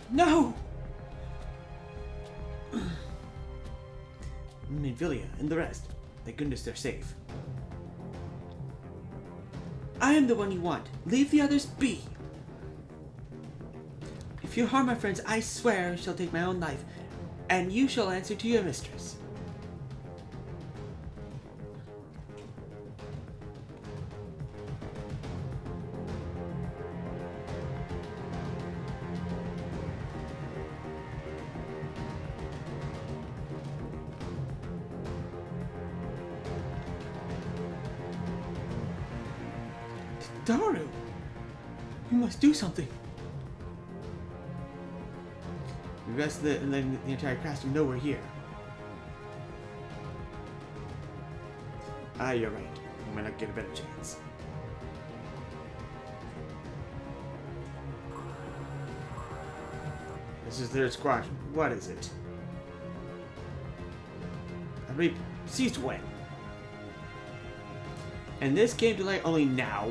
No! Villia and the rest. Thank goodness they're safe. I am the one you want. Leave the others be. If you harm my friends, I swear I shall take my own life, and you shall answer to your mistress. Daru! You must do something. The rest of the entire cast know we're here. Ah, you're right. We might not get a better chance. This is their squadron. What is it? Ceased when? And this came to light only now.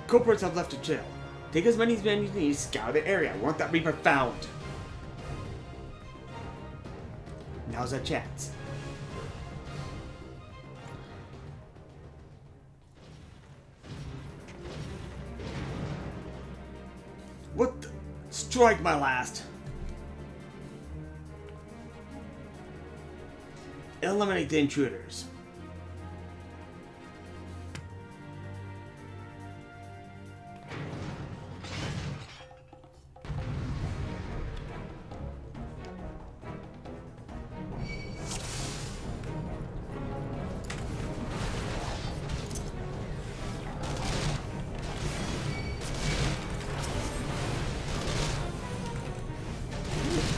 Culprits have left to jail. Take as many men as you need, scour the area. Want that Reaper found. Now's our chance. What the? Strike my last. Eliminate the intruders.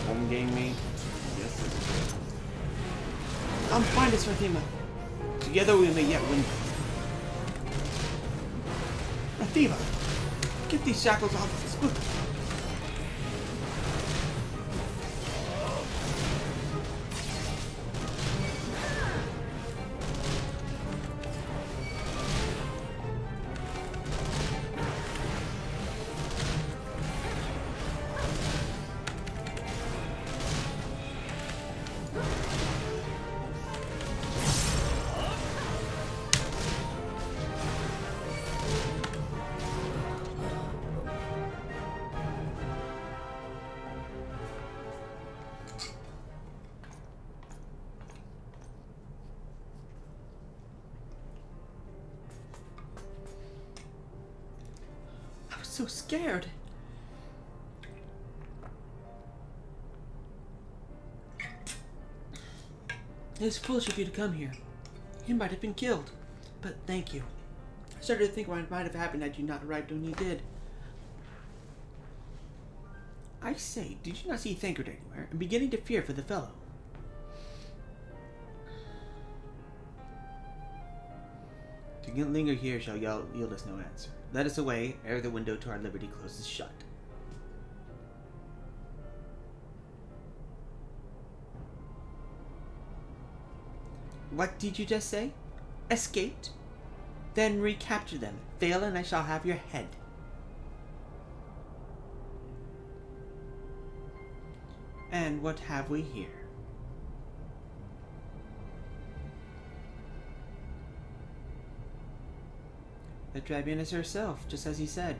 Home game me. Yes. I'm fine, this Rathima. Together we may yet win. Rathima, get these shackles off of us quickly. So scared. It was foolish of you to come here. You might have been killed. But thank you. I started to think what might have happened had you not arrived when you did. I say, did you not see Thancred anywhere? I'm beginning to fear for the fellow. To linger here shall yield us no answer. Let us away, ere the window to our liberty closes shut. What did you just say? Escaped? Then recapture them. Fail and I shall have your head. And what have we here? The Drabinus herself, just as he said.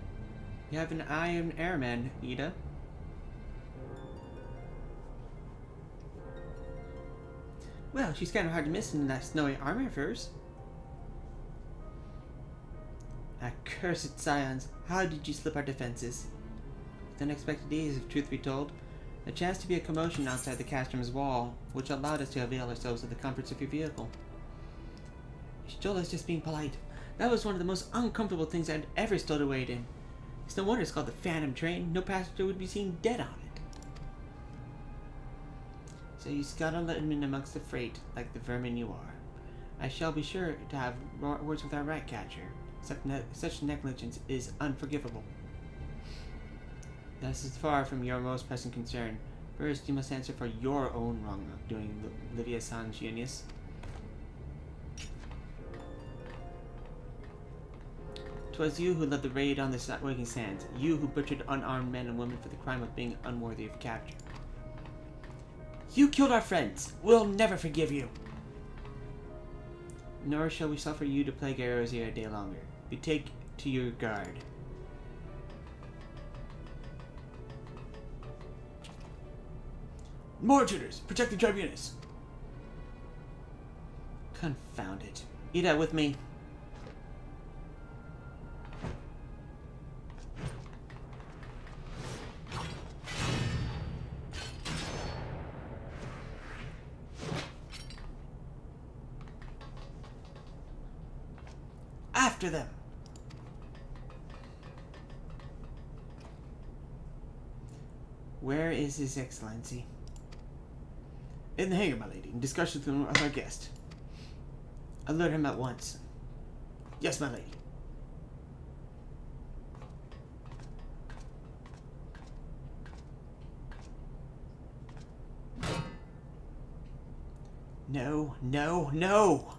You have an eye of an airman, Ida. Well, she's kind of hard to miss in that snowy armor of hers. Accursed scions, how did you slip our defenses? With unexpected ease, if truth be told. There chanced to be a commotion outside the Castrum's wall, which allowed us to avail ourselves of the comforts of your vehicle. She told us just being polite. That was one of the most uncomfortable things I'd ever stowed away in. It's no wonder it's called the Phantom Train. No passenger would be seen dead on it. So you scuttled in amongst the freight, like the vermin you are. I shall be sure to have words with our rat catcher. Such negligence is unforgivable. This is far from your most pressing concern. First, you must answer for your own wrongdoing, Livia Sans Genius. 'Twas you who led the raid on the Waking Sands. You who butchered unarmed men and women for the crime of being unworthy of capture. You killed our friends. We'll never forgive you. Nor shall we suffer you to plague arrows here a day longer. Betake to your guard. More intruders! Protect the tribunus! Confound it. Eat out with me. After them! Where is His Excellency? In the hangar, my lady, in discussions with our guest. Alert him at once. Yes, my lady. No, no, no!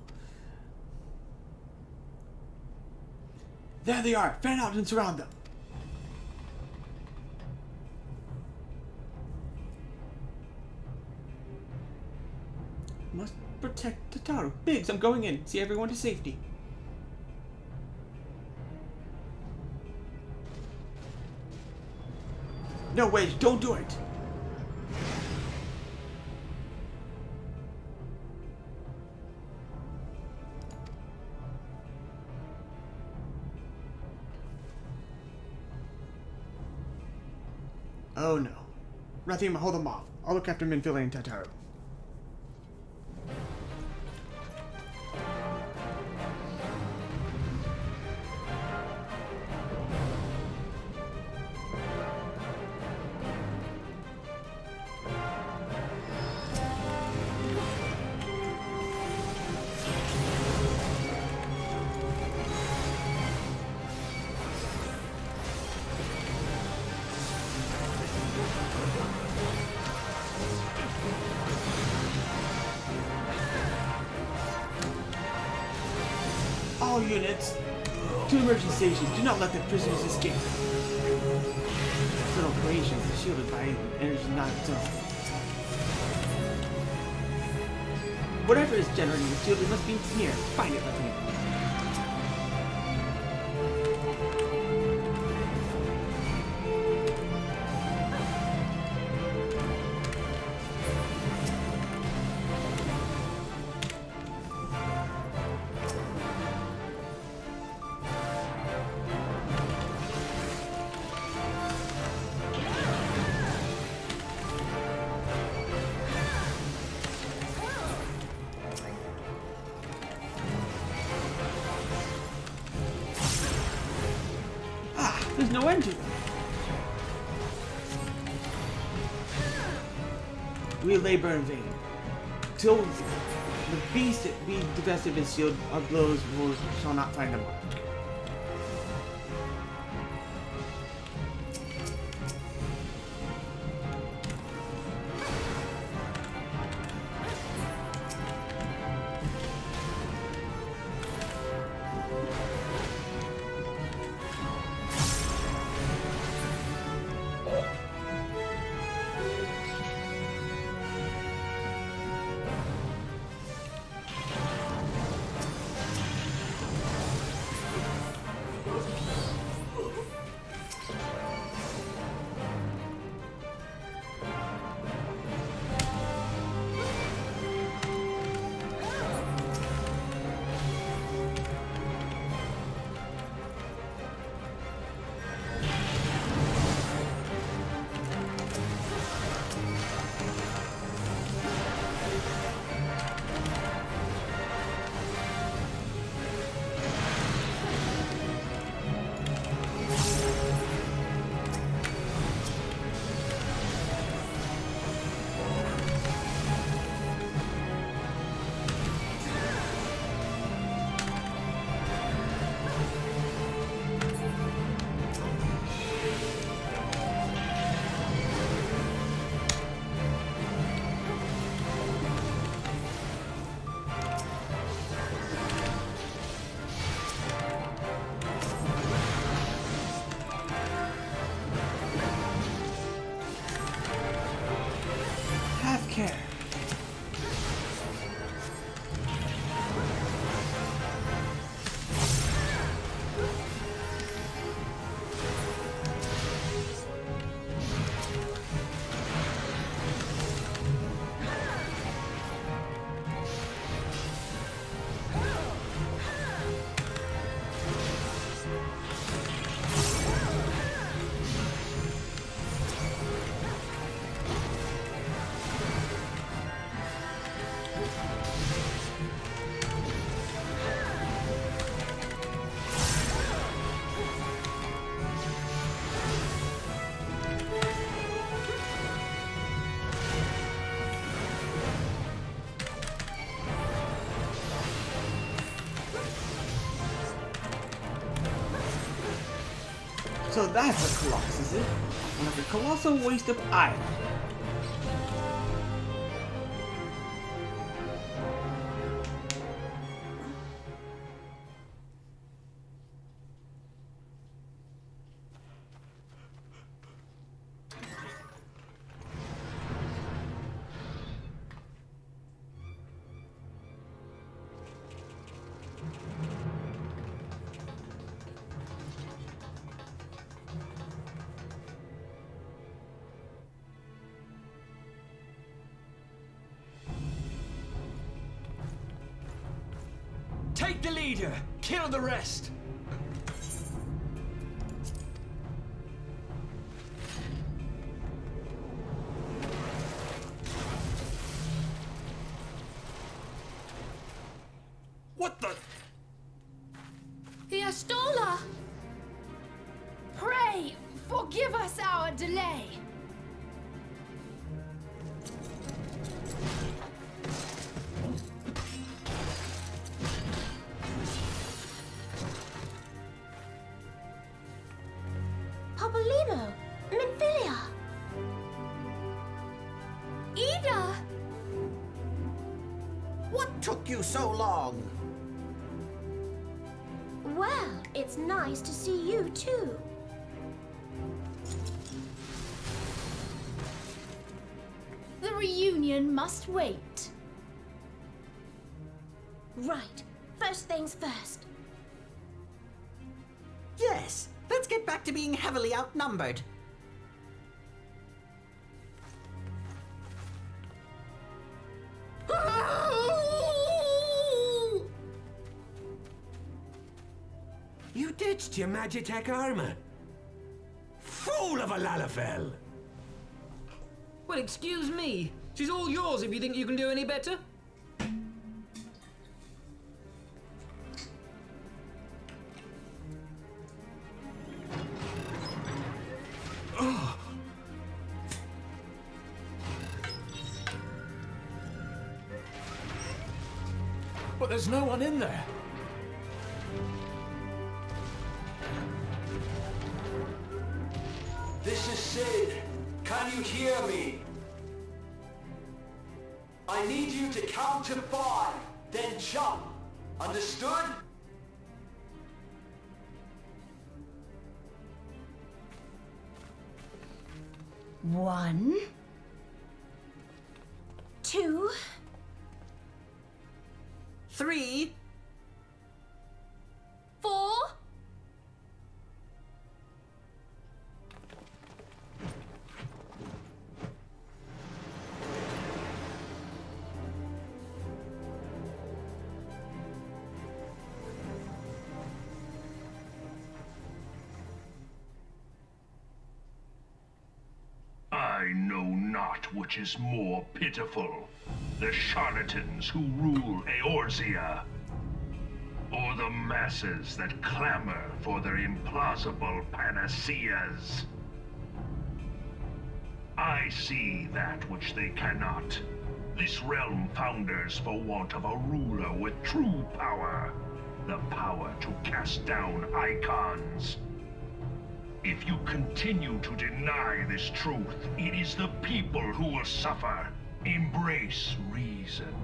There they are! Fan out and surround them! Must protect Tataru. Biggs, I'm going in. See everyone to safety. No, wait, don't do it! Oh no. Rathima, hold them off. I'll look after Minfili and Tataru. All units, to emergency stations. Do not let the prisoners escape. Little creations are shielded by energy not its own. Whatever is generating the shield, it must be here. Find it, Rathima. There's no end to them. We labor in vain. Till the beast be divested of his shield, our blows shall not find a mark. So that's a colossus, is it? Like a colossal waste of iron. Take the leader, kill the rest. What the? The Astola! Pray, forgive us our delay. Papolino, Minfilia, Ida! What took you so long? well, it's nice to see you too. The reunion must wait. Right, first things first. Yes, let's get back to being heavily outnumbered. You ditched your Magitech armor. Fool of a Lalafell! Well, excuse me. She's all yours if you think you can do any better. But there's no one in there. This is Sid. Can you hear me? I need you to count to 5, then jump. Understood? One, two, 3, 4. I know not which is more pitiful, the charlatans who rule Eorzea, or the masses that clamor for their implausible panaceas. I see that which they cannot. This realm founders for want of a ruler with true power, the power to cast down icons. If you continue to deny this truth, it is the people who will suffer. Embrace reason.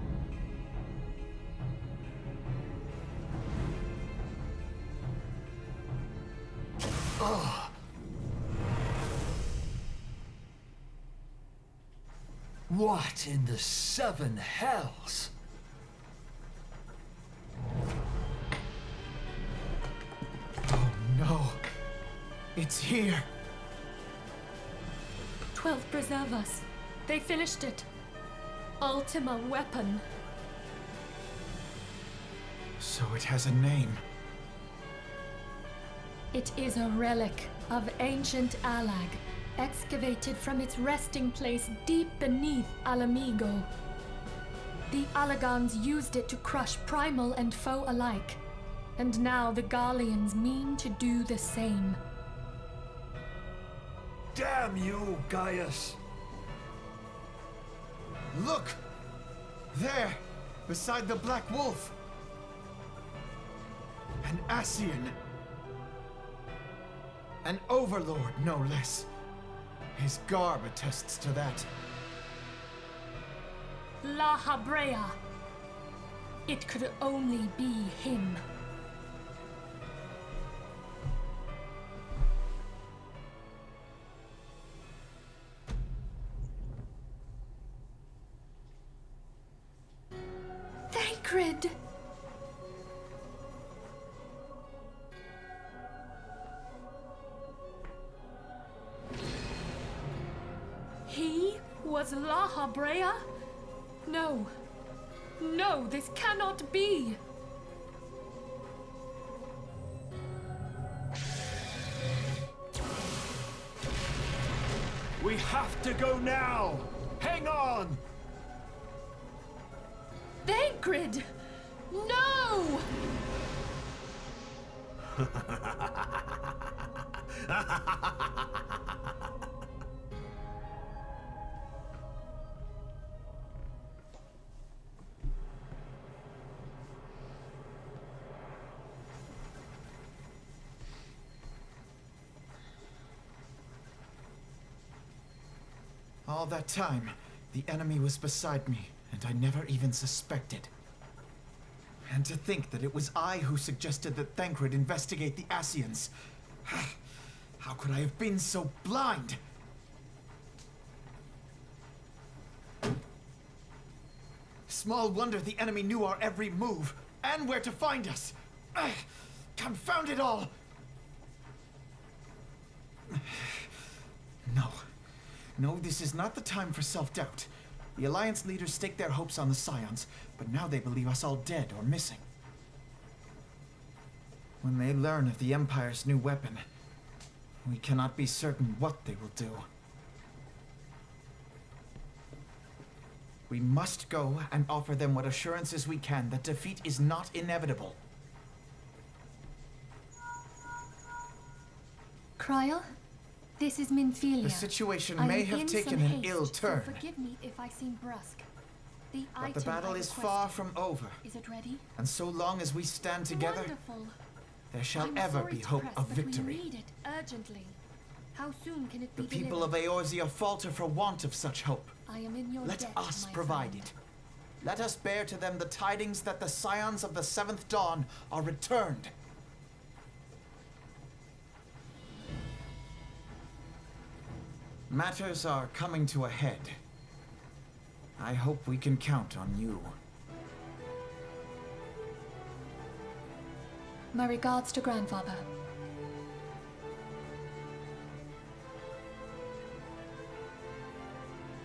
What in the 7 hells? Oh no. It's here. 12 preserve us. They finished it. Ultima weapon. So it has a name. It is a relic of ancient Alag, excavated from its resting place deep beneath Alamigo. The Alagons used it to crush primal and foe alike, and now the Garleans mean to do the same. Damn you, Gaius! Look! There! Beside the Black Wolf! An Ascian! An overlord, no less. His garb attests to that. La Habrea. It could only be him. Thancred! He was La Habrea? No. No, this cannot be! We have to go now! Hang on! Thancred! No! All that time, the enemy was beside me, and I never even suspected. And to think that it was I who suggested that Thancred investigate the Ascians. How could I have been so blind? Small wonder the enemy knew our every move, and where to find us. Confound it all! No, this is not the time for self-doubt. The Alliance leaders staked their hopes on the Scions, but now they believe us all dead or missing. When they learn of the Empire's new weapon, we cannot be certain what they will do. We must go and offer them what assurances we can that defeat is not inevitable. Cryle? This is Minfilia. The situation I may am have in taken some an haste, ill turn. So forgive me if I seem brusque. The But the item battle I is requested. far from over. Is it ready? And so long as we stand together, Wonderful. there shall I'm ever sorry be to hope press, of but victory. We need it urgently. How soon can it The be people of delivered? Eorzea falter for want of such hope. I am in your Let debt, us my provide friend. it. Let us bear to them the tidings that the Scions of the Seventh Dawn are returned. Matters are coming to a head. I hope we can count on you. My regards to grandfather.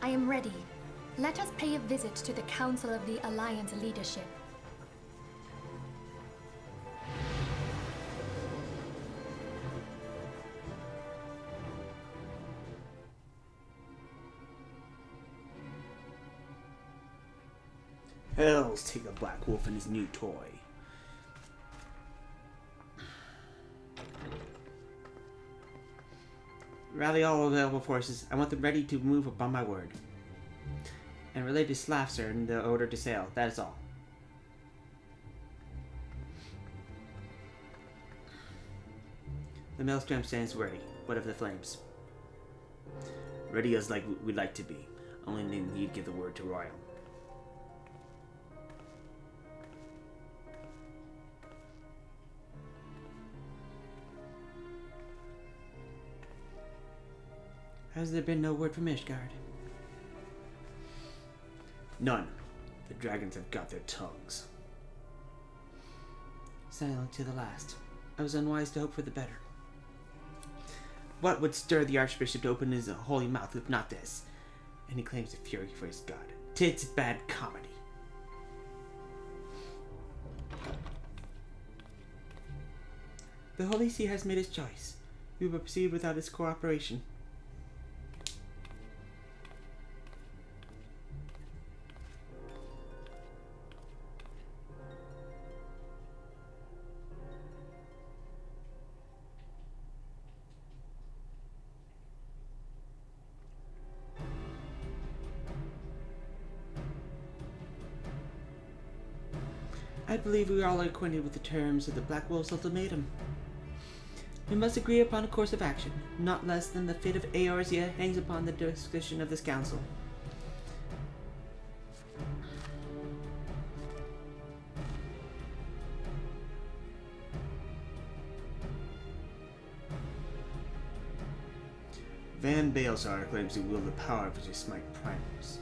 I am ready. Let us pay a visit to the Council of the Alliance leadership. Hells take the Black Wolf and his new toy. Rally all available forces. I want them ready to move upon my word. And relay to Slafser in the order to sail. That is all. The Maelstrom stands ready. What of the flames? Ready as like we'd like to be. Only need you give the word to Royal. Has there been no word from Ishgard? None. The dragons have got their tongues. Silent to the last. I was unwise to hope for the better. What would stir the Archbishop to open his holy mouth if not this? And he claims a fury for his god. 'Tis bad comedy. The Holy See has made his choice. We will proceed without his cooperation. I believe we are all acquainted with the terms of the Black Wolf's ultimatum. We must agree upon a course of action, not less than the fate of Eorzea hangs upon the discretion of this council. Van Balesar claims to wield the power of his smite primers.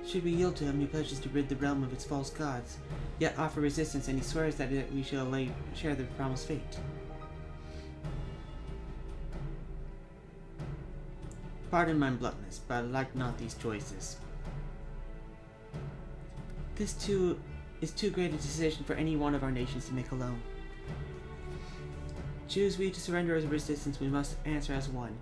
Should we yield to him, he pledges to rid the realm of its false gods, yet offer resistance, and he swears that we shall share the promised fate. Pardon my bluntness, but I like not these choices. This too is too great a decision for any one of our nations to make alone. Choose we to surrender as a resistance, we must answer as one,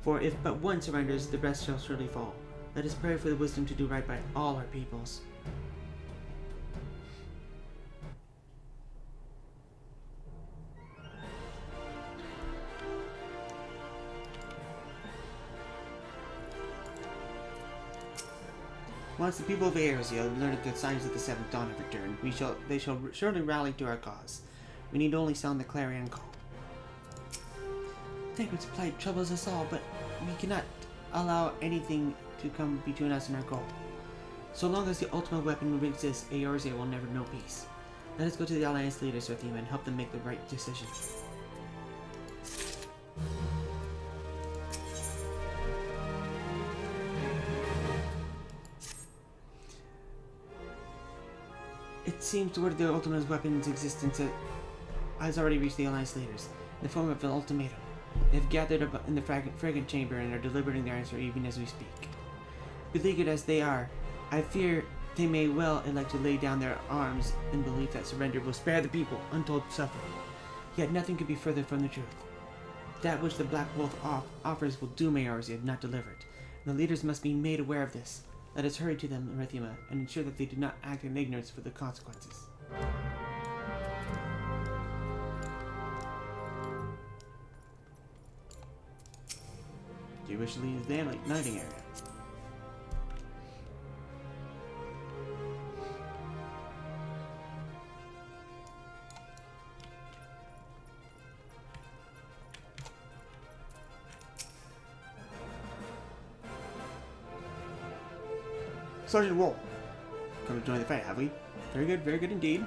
for if but one surrenders, the rest shall surely fall. Let us pray for the wisdom to do right by all our peoples. Once the people of Eorzea learn the signs of the seventh dawn have returned, they shall surely rally to our cause. We need only sound the clarion call. Tancred's plight troubles us all, but we cannot allow anything to come between us and our goal. So long as the ultimate weapon exists, Eorzea will never know peace. Let us go to the Alliance leaders, Rathima, and help them make the right decision. It seems the word of the ultimate weapon's existence has already reached the Alliance leaders, in the form of an ultimatum. They have gathered in the fragment chamber and are deliberating their answer even as we speak. Beleaguered as they are, I fear they may well elect to lay down their arms in belief that surrender will spare the people untold suffering. Yet nothing could be further from the truth. That which the Black Wolf offers will doom Eorzea, not deliver it. And the leaders must be made aware of this. Let us hurry to them, Rathima, and ensure that they do not act in ignorance for the consequences. Do you wish to leave the landing area? Sergeant Wol, come to join the fight, have we? Very good indeed.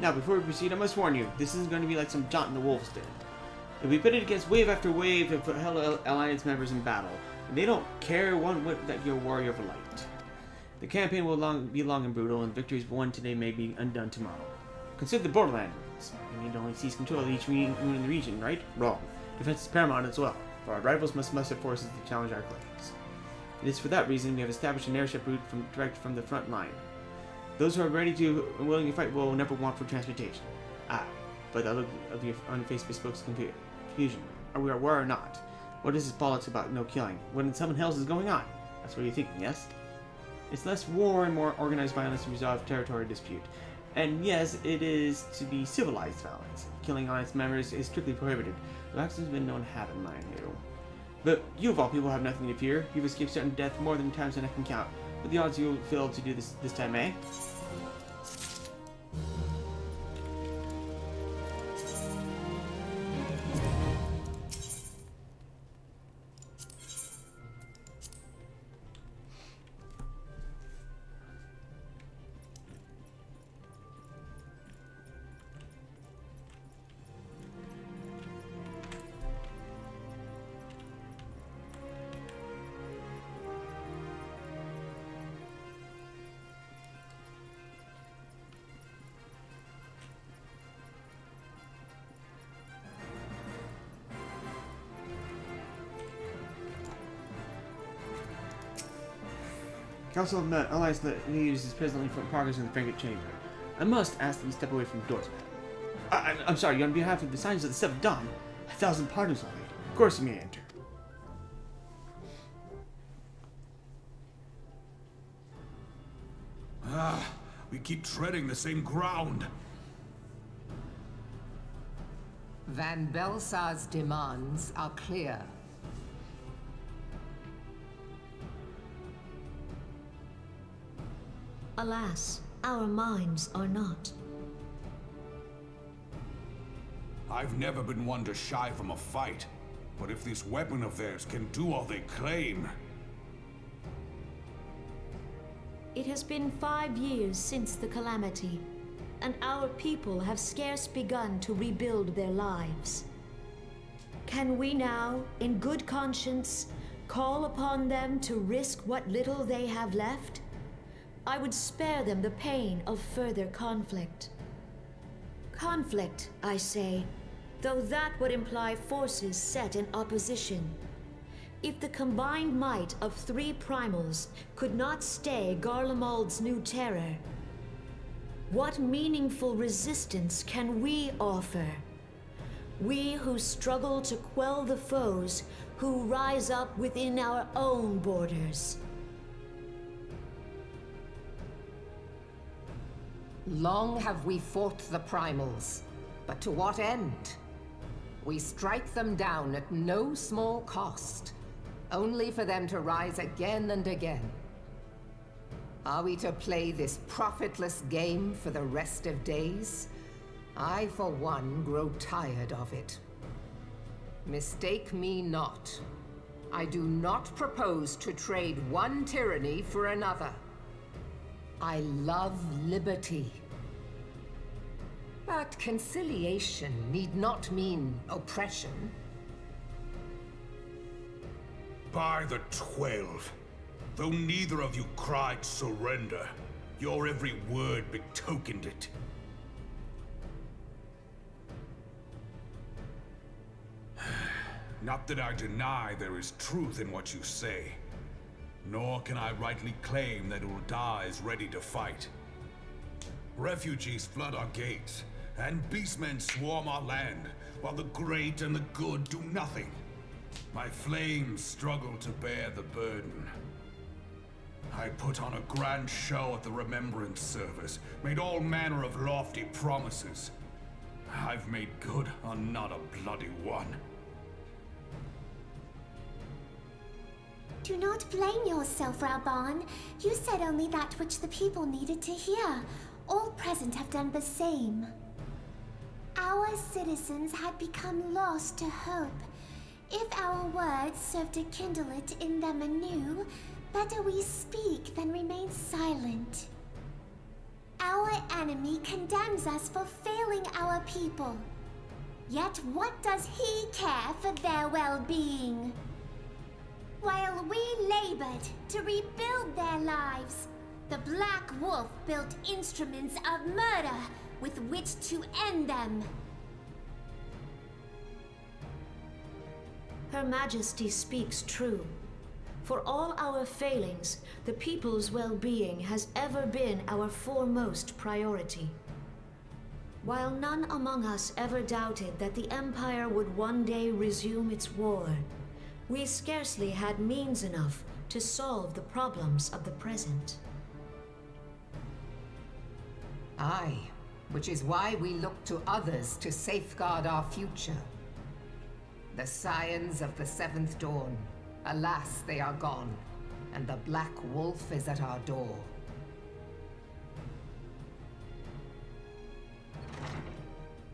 Now, before we proceed, I must warn you, this isn't going to be like some jaunt in the Wolves' Den. You'll be pitted against wave after wave of fellow Alliance members in battle, and they don't care one whit that you're a warrior of light. The campaign will be long and brutal, and victories won today may be undone tomorrow. Consider the borderland rules. We need to only seize control of each unit in the region, right? Wrong. Defense is paramount as well, for our rivals must muster forces to challenge our claims. It is for that reason we have established an airship route direct from the front line. Those who are ready to and willing to fight will never want for transportation. Ah, but the look of your on your face bespokes confusion. Are we at war or not? What is this bollocks about no killing? What in some hell is going on? That's what you're thinking, yes? It's less war and more organized violence to resolve territory dispute. And yes, it is to be civilized violence. Killing honest members is strictly prohibited, though accidents have been known to happen, mind you. But you of all people have nothing to fear. You've escaped certain death more than times than I can count. But the odds you'll fail to do this time, eh? Council of Alliance leaders is presently for progress in the frigate chamber. I must ask that you step away from the doors, madam. I'm sorry, on behalf of the Scions of the Seventh Dawn, 1,000 pardons, my lady. Of course you may enter. We keep treading the same ground. Van Belsar's demands are clear. Alas, our minds are not. I've never been one to shy from a fight, but if this weapon of theirs can do all they claim... It has been 5 years since the calamity, and our people have scarce begun to rebuild their lives. Can we now, in good conscience, call upon them to risk what little they have left? I would spare them the pain of further conflict. Conflict, I say, though that would imply forces set in opposition. If the combined might of 3 primals could not stay Garlemald's new terror, what meaningful resistance can we offer? We who struggle to quell the foes who rise up within our own borders. Long have we fought the primals, but to what end? We strike them down at no small cost, only for them to rise again and again. Are we to play this profitless game for the rest of days? I, for one, grow tired of it. Mistake me not. I do not propose to trade one tyranny for another. I love liberty. But conciliation need not mean oppression. By the 12, though neither of you cried surrender, your every word betokened it. Not that I deny there is truth in what you say, nor can I rightly claim that Ul'dah is ready to fight. Refugees flood our gates, and beastmen swarm our land, while the great and the good do nothing. My flames struggle to bear the burden. I put on a grand show at the Remembrance service, made all manner of lofty promises. I've made good on not a bloody one. Do not blame yourself, Raubahn. You said only that which the people needed to hear. All present have done the same. Our citizens had become lost to hope. If our words serve to kindle it in them anew, better we speak than remain silent. Our enemy condemns us for failing our people. Yet what does he care for their well-being? While we labored to rebuild their lives, the Black Wolf built instruments of murder with which to end them. Her Majesty speaks true. For all our failings, the people's well-being has ever been our foremost priority. While none among us ever doubted that the Empire would one day resume its war, we scarcely had means enough to solve the problems of the present. Aye, which is why we look to others to safeguard our future. The Scions of the Seventh Dawn. Alas, they are gone, and the Black Wolf is at our door.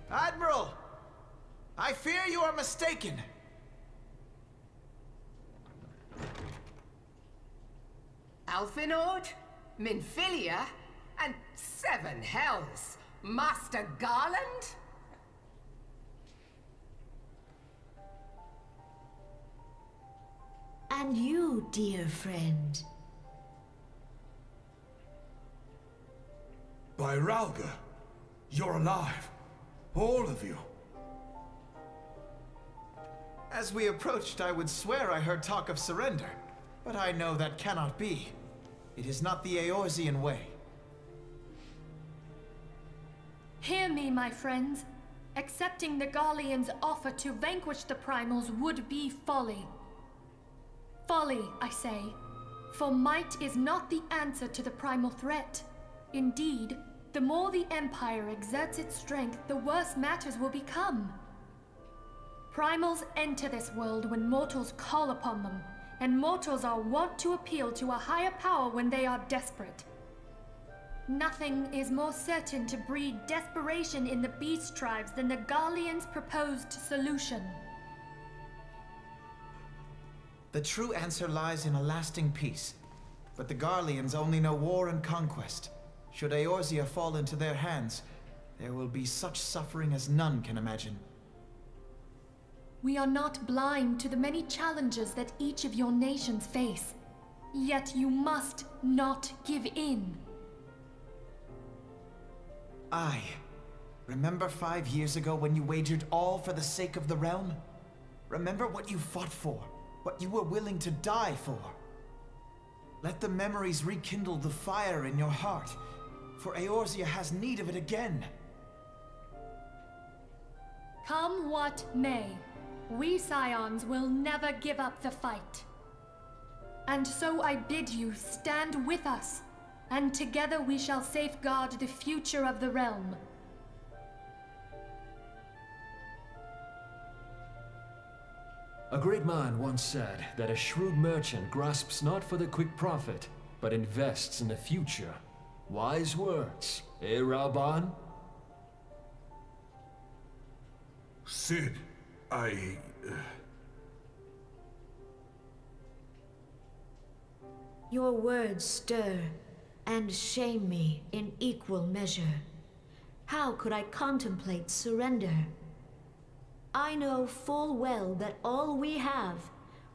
Admiral! I fear you are mistaken. Alphinaud, Minfilia, and 7 hells! Master Garland? And you, dear friend. By Ralga, you're alive. All of you. As we approached, I would swear I heard talk of surrender, but I know that cannot be. It is not the Eorzean way. Hear me, my friends. Accepting the Garleans' offer to vanquish the Primals would be folly. Folly, I say. For might is not the answer to the Primal threat. Indeed, the more the Empire exerts its strength, the worse matters will become. Primals enter this world when mortals call upon them, and mortals are wont to appeal to a higher power when they are desperate. Nothing is more certain to breed desperation in the beast tribes than the Garleans' proposed solution. The true answer lies in a lasting peace. But the Garleans only know war and conquest. Should Eorzea fall into their hands, there will be such suffering as none can imagine. We are not blind to the many challenges that each of your nations face. Yet you must not give in. Aye. Remember 5 years ago when you wagered all for the sake of the realm? Remember what you fought for, what you were willing to die for. Let the memories rekindle the fire in your heart, for Eorzea has need of it again. Come what may, we Scions will never give up the fight. And so I bid you stand with us, and together we shall safeguard the future of the realm. A great man once said that a shrewd merchant grasps not for the quick profit, but invests in the future. Wise words, eh, Raoban? Sid, Your words stir and shame me in equal measure. How could I contemplate surrender? I know full well that all we have,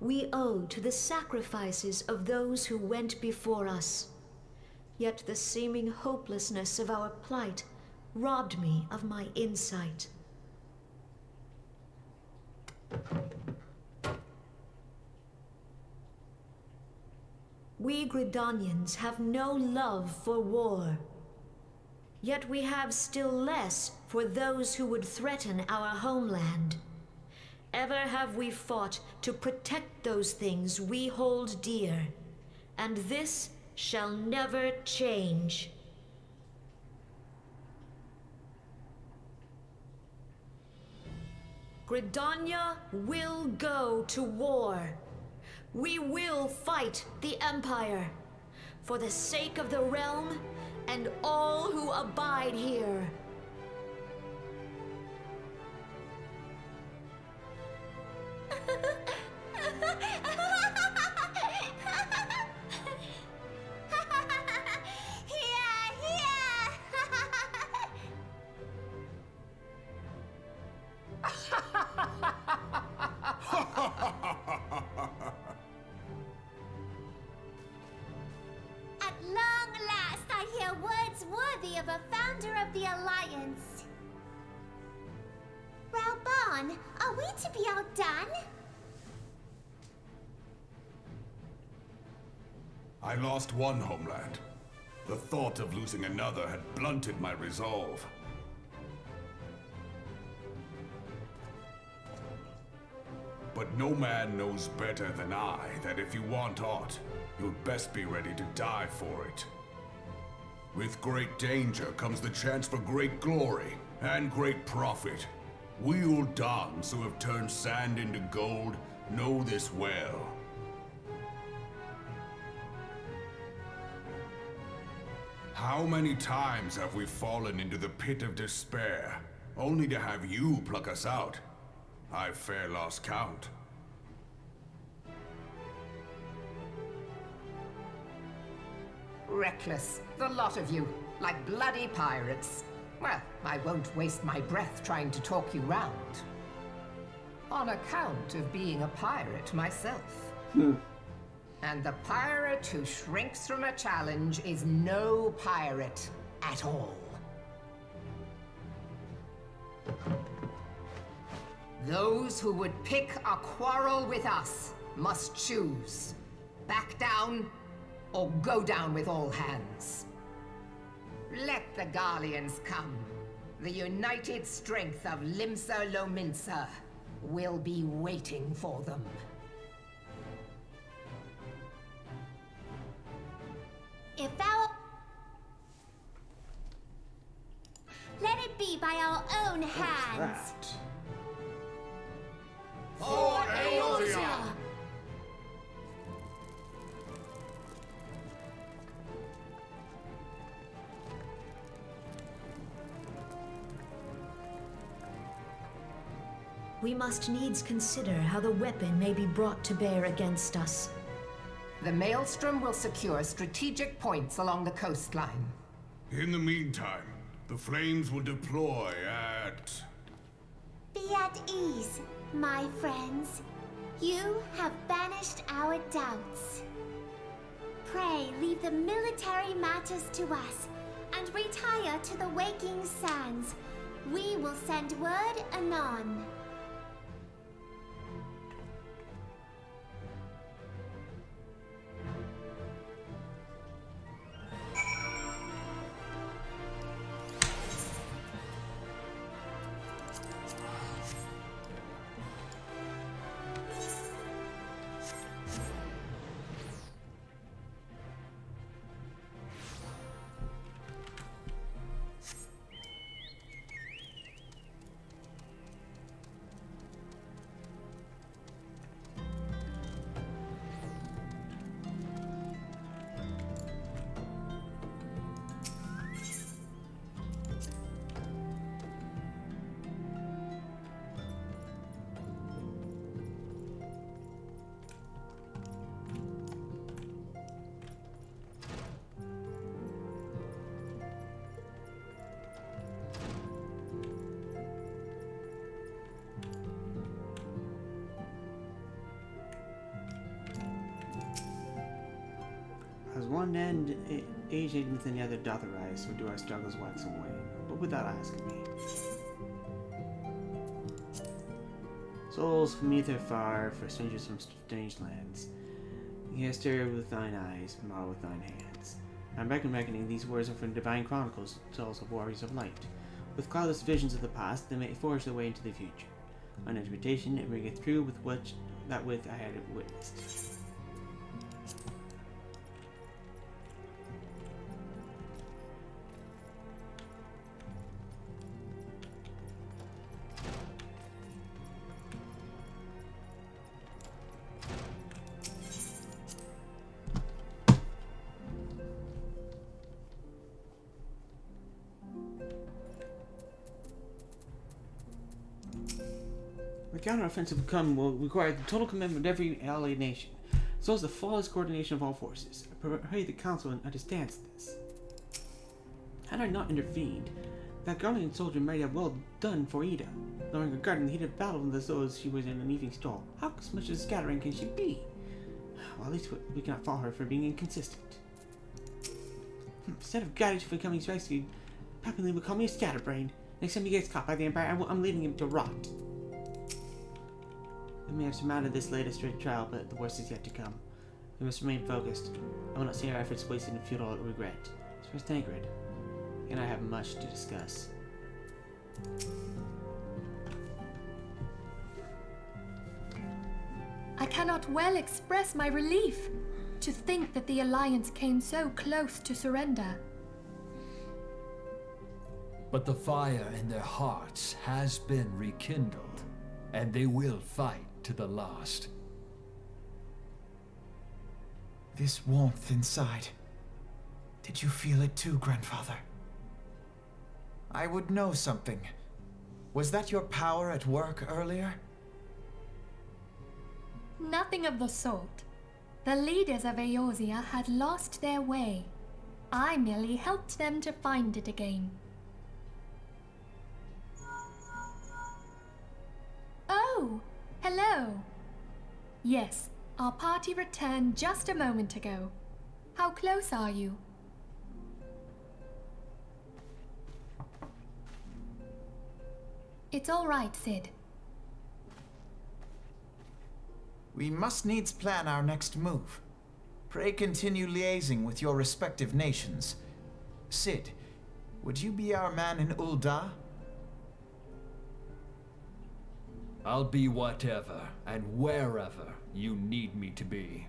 we owe to the sacrifices of those who went before us. Yet the seeming hopelessness of our plight robbed me of my insight. We Gridanians have no love for war. Yet we have still less for those who would threaten our homeland. Ever have we fought to protect those things we hold dear, and this shall never change. Gridania will go to war. We will fight the Empire for the sake of the realm and all who abide here. At long last, I hear words worthy of a founder of the Alliance. Raoban, are we to be outdone? I lost one homeland. The thought of losing another had blunted my resolve. But no man knows better than I that if you want aught, you'd best be ready to die for it. With great danger comes the chance for great glory and great profit. We Uldans who have turned sand into gold know this well. How many times have we fallen into the pit of despair, only to have you pluck us out? I've fair lost count. Reckless, the lot of you, like bloody pirates. Well, I won't waste my breath trying to talk you round. On account of being a pirate myself. And the pirate who shrinks from a challenge is no pirate at all. Those who would pick a quarrel with us must choose. Back down or go down with all hands. Let the Garleans come. The united strength of Limsa Lominsa will be waiting for them. If our... Let it be by our own hands. For Eorzea! We must needs consider how the weapon may be brought to bear against us. The Maelstrom will secure strategic points along the coastline. In the meantime, the flames will deploy at... Be at ease, my friends. You have banished our doubts. Pray leave the military matters to us, and retire to the waking sands. We will send word anon. As one end age agents and the other doth arise, so do our struggles wax and wane. But without asking me. Souls from either far, for strangers from strange lands. Ye stir with thine eyes, mar with thine hands. I'm reckoning these words are from divine chronicles, tales of warriors of light. With cloudless visions of the past, they may forge their way into the future. On interpretation, it ringeth through with that I had witnessed. The counteroffensive will require the total commitment of every allied nation, as well as the flawless coordination of all forces. I pray the Council understands this. Had I not intervened, that Guardian soldier might have well done for Ida, lowering her guard in the heat of battle as though she was in an evening stall. How much of a scattering can she be? Well, at least we cannot fault her for being inconsistent. Instead of gratitude for coming to rescue, Papillon will call me a scatterbrain. Next time he gets caught by the Empire, I'm leaving him to rot. We may have surmounted this latest trial, but the worst is yet to come. We must remain focused. I will not see our efforts wasted in futile regret. As far as Tancred, he and I have much to discuss. I cannot well express my relief to think that the Alliance came so close to surrender. But the fire in their hearts has been rekindled, and they will fight to the last. This warmth inside. Did you feel it too, Grandfather? I would know something. Was that your power at work earlier? Nothing of the sort. The leaders of Eorzea had lost their way. I merely helped them to find it again. Oh, hello. Yes, our party returned just a moment ago. How close are you? It's all right, Sid. We must needs plan our next move. Pray continue liaising with your respective nations. Cid, would you be our man in Ul'dah? I'll be whatever and wherever you need me to be.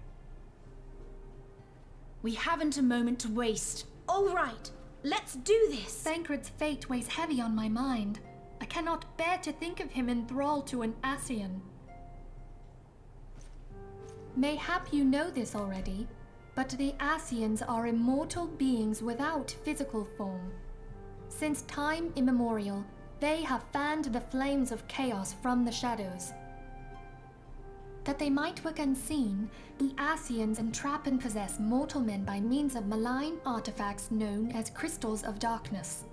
We haven't a moment to waste. All right, let's do this. Thancred's fate weighs heavy on my mind. I cannot bear to think of him in thrall to an Ascian. Mayhap you know this already, but the Ascians are immortal beings without physical form. Since time immemorial, they have fanned the flames of chaos from the shadows. That they might work unseen, the Ascians entrap and possess mortal men by means of malign artifacts known as crystals of darkness.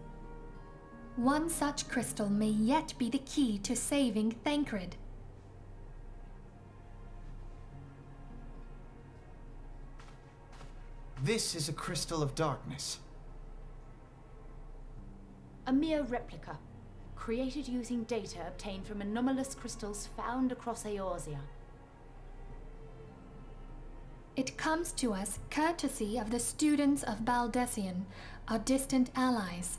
One such crystal may yet be the key to saving Thancred. This is a crystal of darkness. A mere replica, created using data obtained from anomalous crystals found across Eorzea. It comes to us courtesy of the students of Baldessian, our distant allies.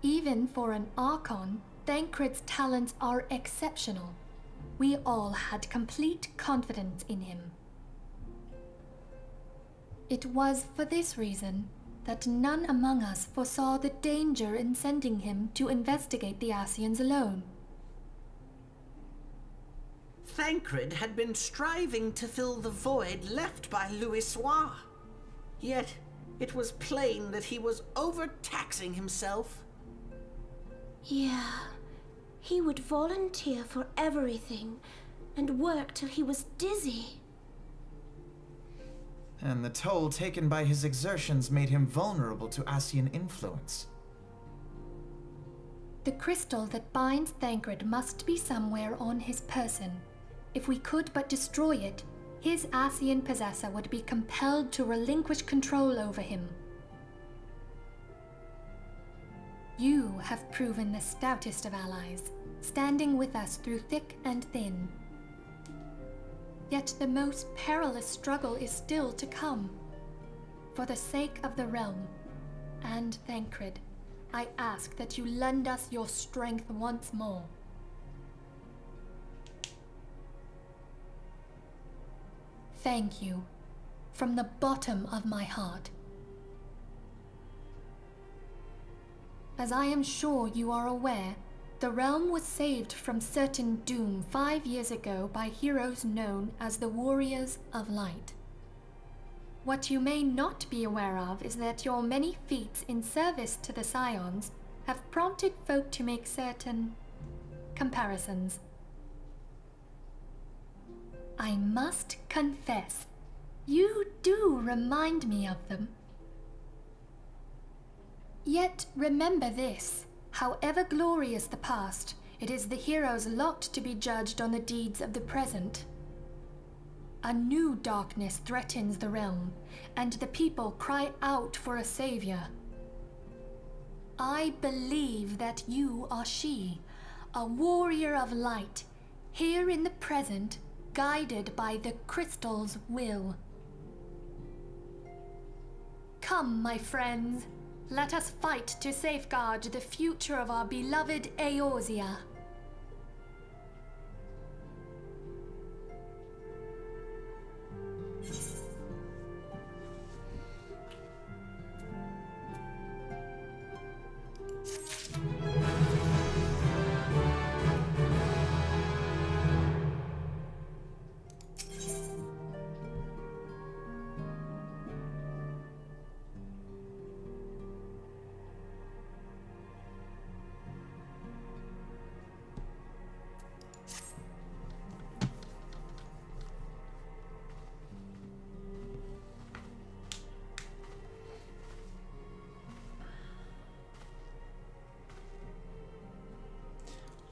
Even for an Archon, Thancred's talents are exceptional. We all had complete confidence in him. It was for this reason that none among us foresaw the danger in sending him to investigate the Ascians alone. Thancred had been striving to fill the void left by Louisoix. Yet, it was plain that he was overtaxing himself. Yeah, he would volunteer for everything and work till he was dizzy. And the toll taken by his exertions made him vulnerable to Ascian influence. The crystal that binds Thancred must be somewhere on his person. If we could but destroy it, his Ascian possessor would be compelled to relinquish control over him. You have proven the stoutest of allies, standing with us through thick and thin. Yet the most perilous struggle is still to come. For the sake of the realm and Thancred, I ask that you lend us your strength once more. Thank you, from the bottom of my heart. As I am sure you are aware, the realm was saved from certain doom 5 years ago by heroes known as the Warriors of Light. What you may not be aware of is that your many feats in service to the Scions have prompted folk to make certain comparisons. I must confess, you do remind me of them. Yet remember this. However glorious the past, it is the hero's lot to be judged on the deeds of the present. A new darkness threatens the realm, and the people cry out for a savior. I believe that you are she, a warrior of light, here in the present, guided by the crystal's will. Come, my friends. Let us fight to safeguard the future of our beloved Eorzea.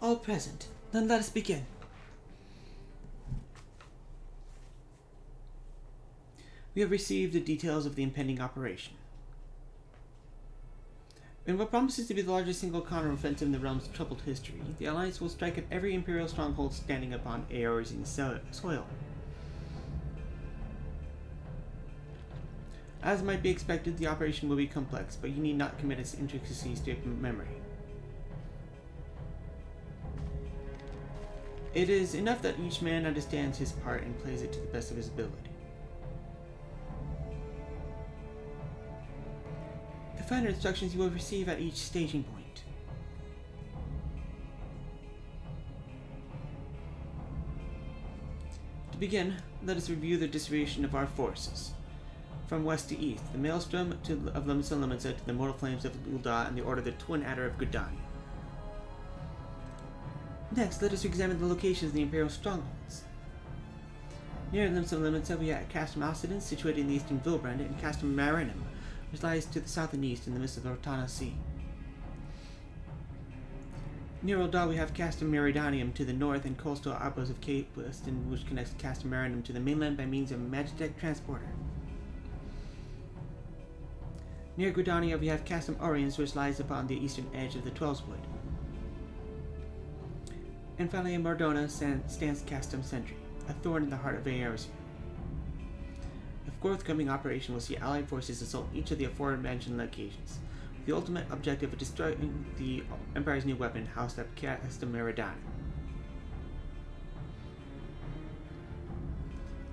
All present. Then let us begin. We have received the details of the impending operation. In what promises to be the largest single counter-offensive in the realm's troubled history, the Alliance will strike at every Imperial stronghold standing upon Eorzean soil. As might be expected, the operation will be complex, but you need not commit its intricacies to your memory. It is enough that each man understands his part and plays it to the best of his ability. The finer instructions you will receive at each staging point. To begin, let us review the distribution of our forces. From west to east, the Maelstrom of Limsa Limitsa to the Mortal Flames of Ul'dah and the Order of the Twin Adder of Gridania. Next, let us examine the locations of the Imperial strongholds. Near Limsa Limitsa, we have Castrum Occidens, situated in the eastern Vilbrand, and Castrum Marinum, which lies to the south and east in the midst of the Rotana Sea. Near Ul'dah, we have Castrum Meridanium to the north and coastal outpost of Cape Weston, which connects Castrum Marinum to the mainland by means of a Magitech transporter. Near Gridania, we have Castrum Oriens, which lies upon the eastern edge of the Twelveswood. And finally, in Mordona stands Castrum Sentry, a thorn in the heart of Aeris. The forthcoming operation will see Allied forces assault each of the aforementioned locations, with the ultimate objective of destroying the Empire's new weapon housed at Castrum Meridian.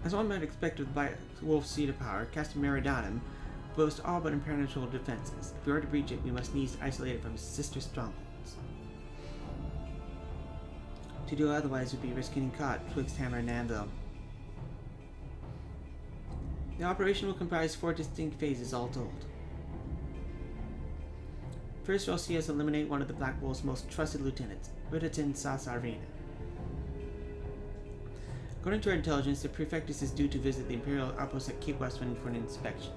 As one might expect with the Black Wolf's seat of power, Castrum Meridianum boasts all but impenetrable defenses. If we are to breach it, we must needs isolate it from its sister strongholds. To do otherwise would be risking caught twixt hammer and anvil. The operation will comprise 4 distinct phases all told. First, you'll see us eliminate one of the Black Wolf's most trusted lieutenants, Riditin Sasarvina. According to our intelligence, the Prefectus is due to visit the Imperial outpost at Cape Westwind for an inspection.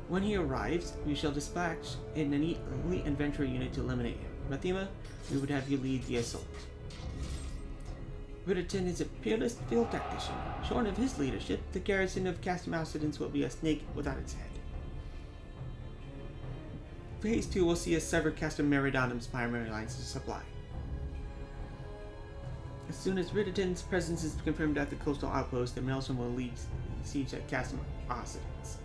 When he arrives, we shall dispatch an elite adventurer unit to eliminate him. Rathima, we would have you lead the assault. Riditin is a peerless field tactician. Shorn of his leadership, the garrison of Castrum Occidens will be a snake without its head. Phase 2 will see us sever Castrum Meridianum's primary lines of supply. As soon as Riditin's presence is confirmed at the coastal outpost, the Maelstrom will lead siege at Castrum Occidens.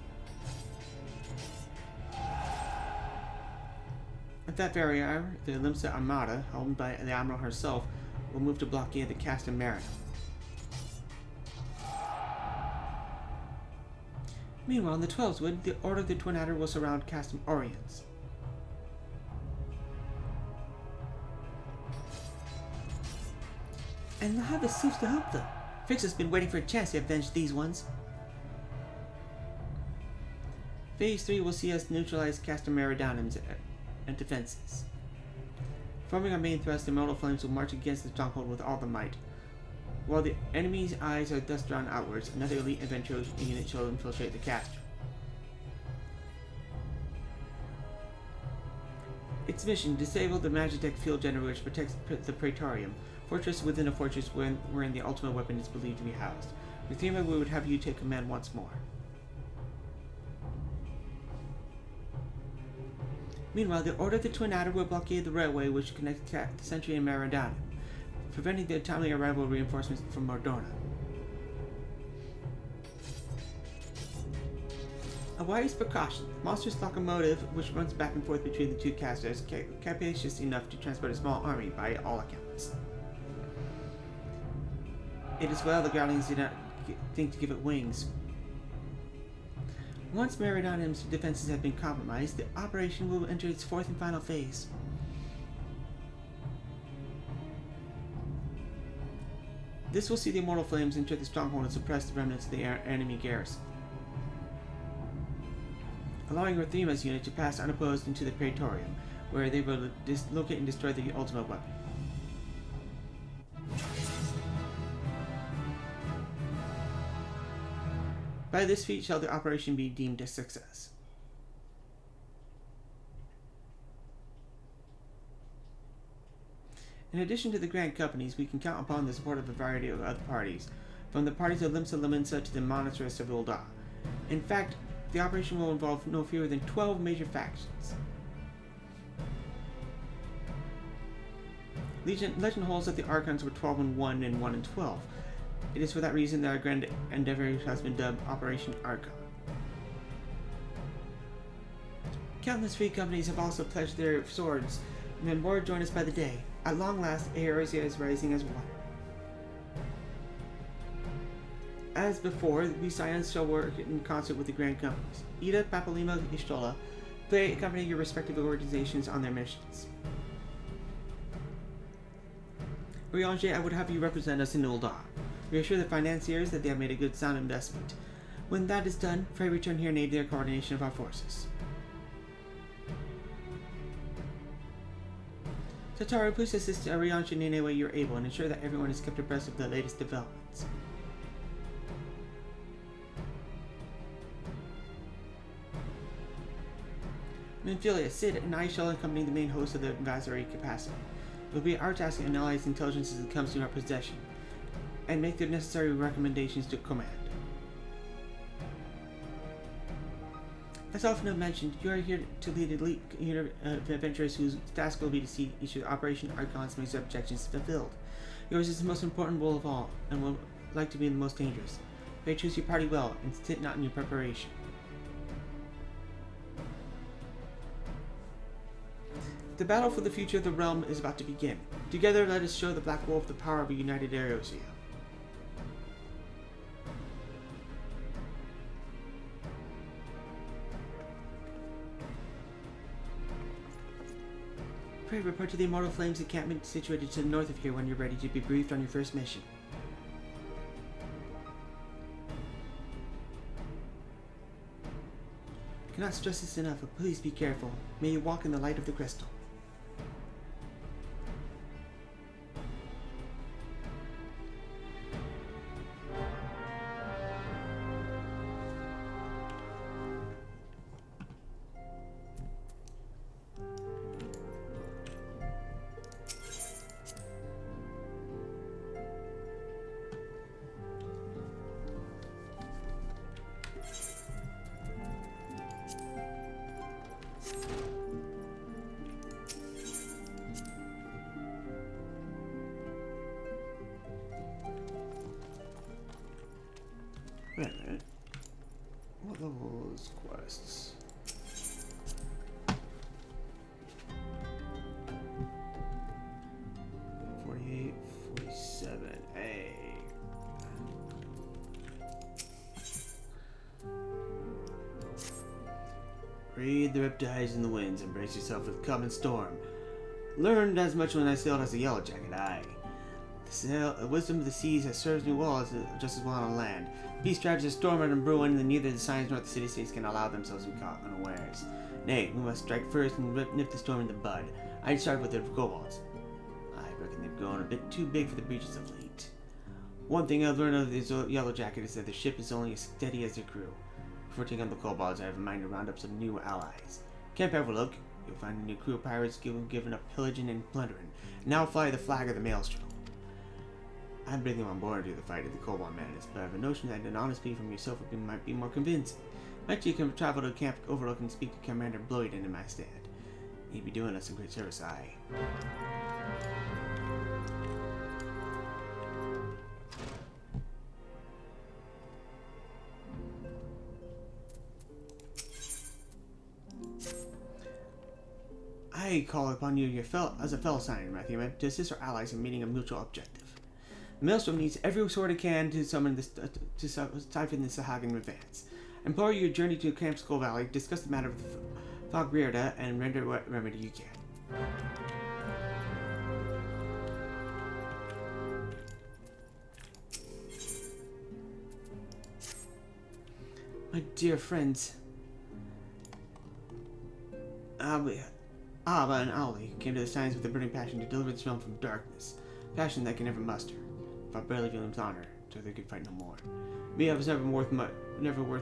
At that very hour, the Limsa Armada, held by the Admiral herself, will move to blockade the Castrum Marinum. Meanwhile, in the Twelveswood, the Order of the Twin Adder will surround Castrum Oriens. And they'll have the sleuths to help them. Frix has been waiting for a chance to avenge these ones. Phase 3 will see us neutralize Castrum Meridianum's and defenses. Forming our main thrust, the Mortal Flames will march against the stronghold with all their might. While the enemy's eyes are thus drawn outwards, another elite adventurer unit shall infiltrate the Castrum. Its mission: disable the Magitech field generator which protects the Praetorium, fortress within a fortress wherein the ultimate weapon is believed to be housed. Rathima, we would have you take command once more. Meanwhile, the Order of the Twin Adder will blockade the railway which connects the Sentry and Meridianum, preventing the timely arrival of reinforcements from Mordona. A wise precaution. The monstrous locomotive, which runs back and forth between the two casters, is capacious enough to transport a small army by all accounts. It is well the Groundlings did not think to give it wings. Once Meridianum's defenses have been compromised, the operation will enter its 4th and final phase. This will see the Immortal Flames enter the stronghold and suppress the remnants of the enemy garrison, allowing Rathima's unit to pass unopposed into the Praetorium, where they will dislocate and destroy the ultimate weapon. By this feat shall the operation be deemed a success. In addition to the Grand Companies, we can count upon the support of a variety of other parties, from the parties of Limsa Limitsa to the Monasteries of Ul'dah. In fact, the operation will involve no fewer than 12 major factions. Legend holds that the Archons were 12 and 1 and 1 and 12. It is for that reason that our grand endeavor has been dubbed Operation Archon. Countless free companies have also pledged their swords, and more join us by the day. At long last, Eorzea is rising as one. As before, we Scions shall work in concert with the grand companies. Ida, Papalima, Ishtola, play accompany your respective organizations on their missions. Riange, I would have you represent us in Ul'dah. Reassure the financiers that they have made a good sound investment. When that is done, pray return here and aid their coordination of our forces. Tataru, please assist Riange in any way you're able and ensure that everyone is kept abreast of the latest developments. Minfilia, Sid, and I shall accompany the main host of the advisory capacity. It will be our task to analyze intelligence as it comes to our possession, and make the necessary recommendations to command. As often mentioned, you are here to lead elite adventurers whose task will be to see each of the Operation Archon's major objectives fulfilled. Yours is the most important role of all, and will like to be the most dangerous. May choose your party well, and sit not in your preparation. The battle for the future of the realm is about to begin. Together, let us show the Black Wolf the power of a united Eorzea. Pray report to the Immortal Flames encampment situated to the north of here when you're ready to be briefed on your first mission. I cannot stress this enough, but please be careful. May you walk in the light of the crystal. Wait a minute. What level is quests? $48, $47. Hey. Read the riptides and the winds, and brace yourself for the coming storm. Learned as much when I sailed as a yellow jacket, aye. The wisdom of the seas has served me well just as well on land. Peace drives a storm and brewing, and neither the Scions nor the city-states can allow themselves to be caught unawares. Nay, we must strike first and nip the storm in the bud. I'd start with the kobolds. I reckon they've grown a bit too big for the breaches of late. One thing I've learned of this yellow jacket is that the ship is only as steady as their crew. Before taking on the kobolds, I have in mind to round up some new allies. Camp overlook, you'll find a new crew of pirates given up pillaging and plundering, and now fly the flag of the Maelstrom. I'd bring them on board to the fight of the Kobold Madness, but I have a notion that an honest plea from yourself might be more convincing. Might you can travel to Camp Overlook and speak to Commander Bloyden in my stead. He'd be doing us a great service, aye. I call upon you as a fellow sign, Rathima, to assist our allies in meeting a mutual objective. The Maelstrom needs every sword it can to siphon the Sahagin advance. Implore you to journey to Camp Skull Valley, discuss the matter with Fogriarda, and render what remedy you can. My dear friends, Abba and Ali came to the Scions with a burning passion to deliver this realm from darkness. Passion that can never muster. Fought barely William's honor, so they could fight no more. Me, I was never worth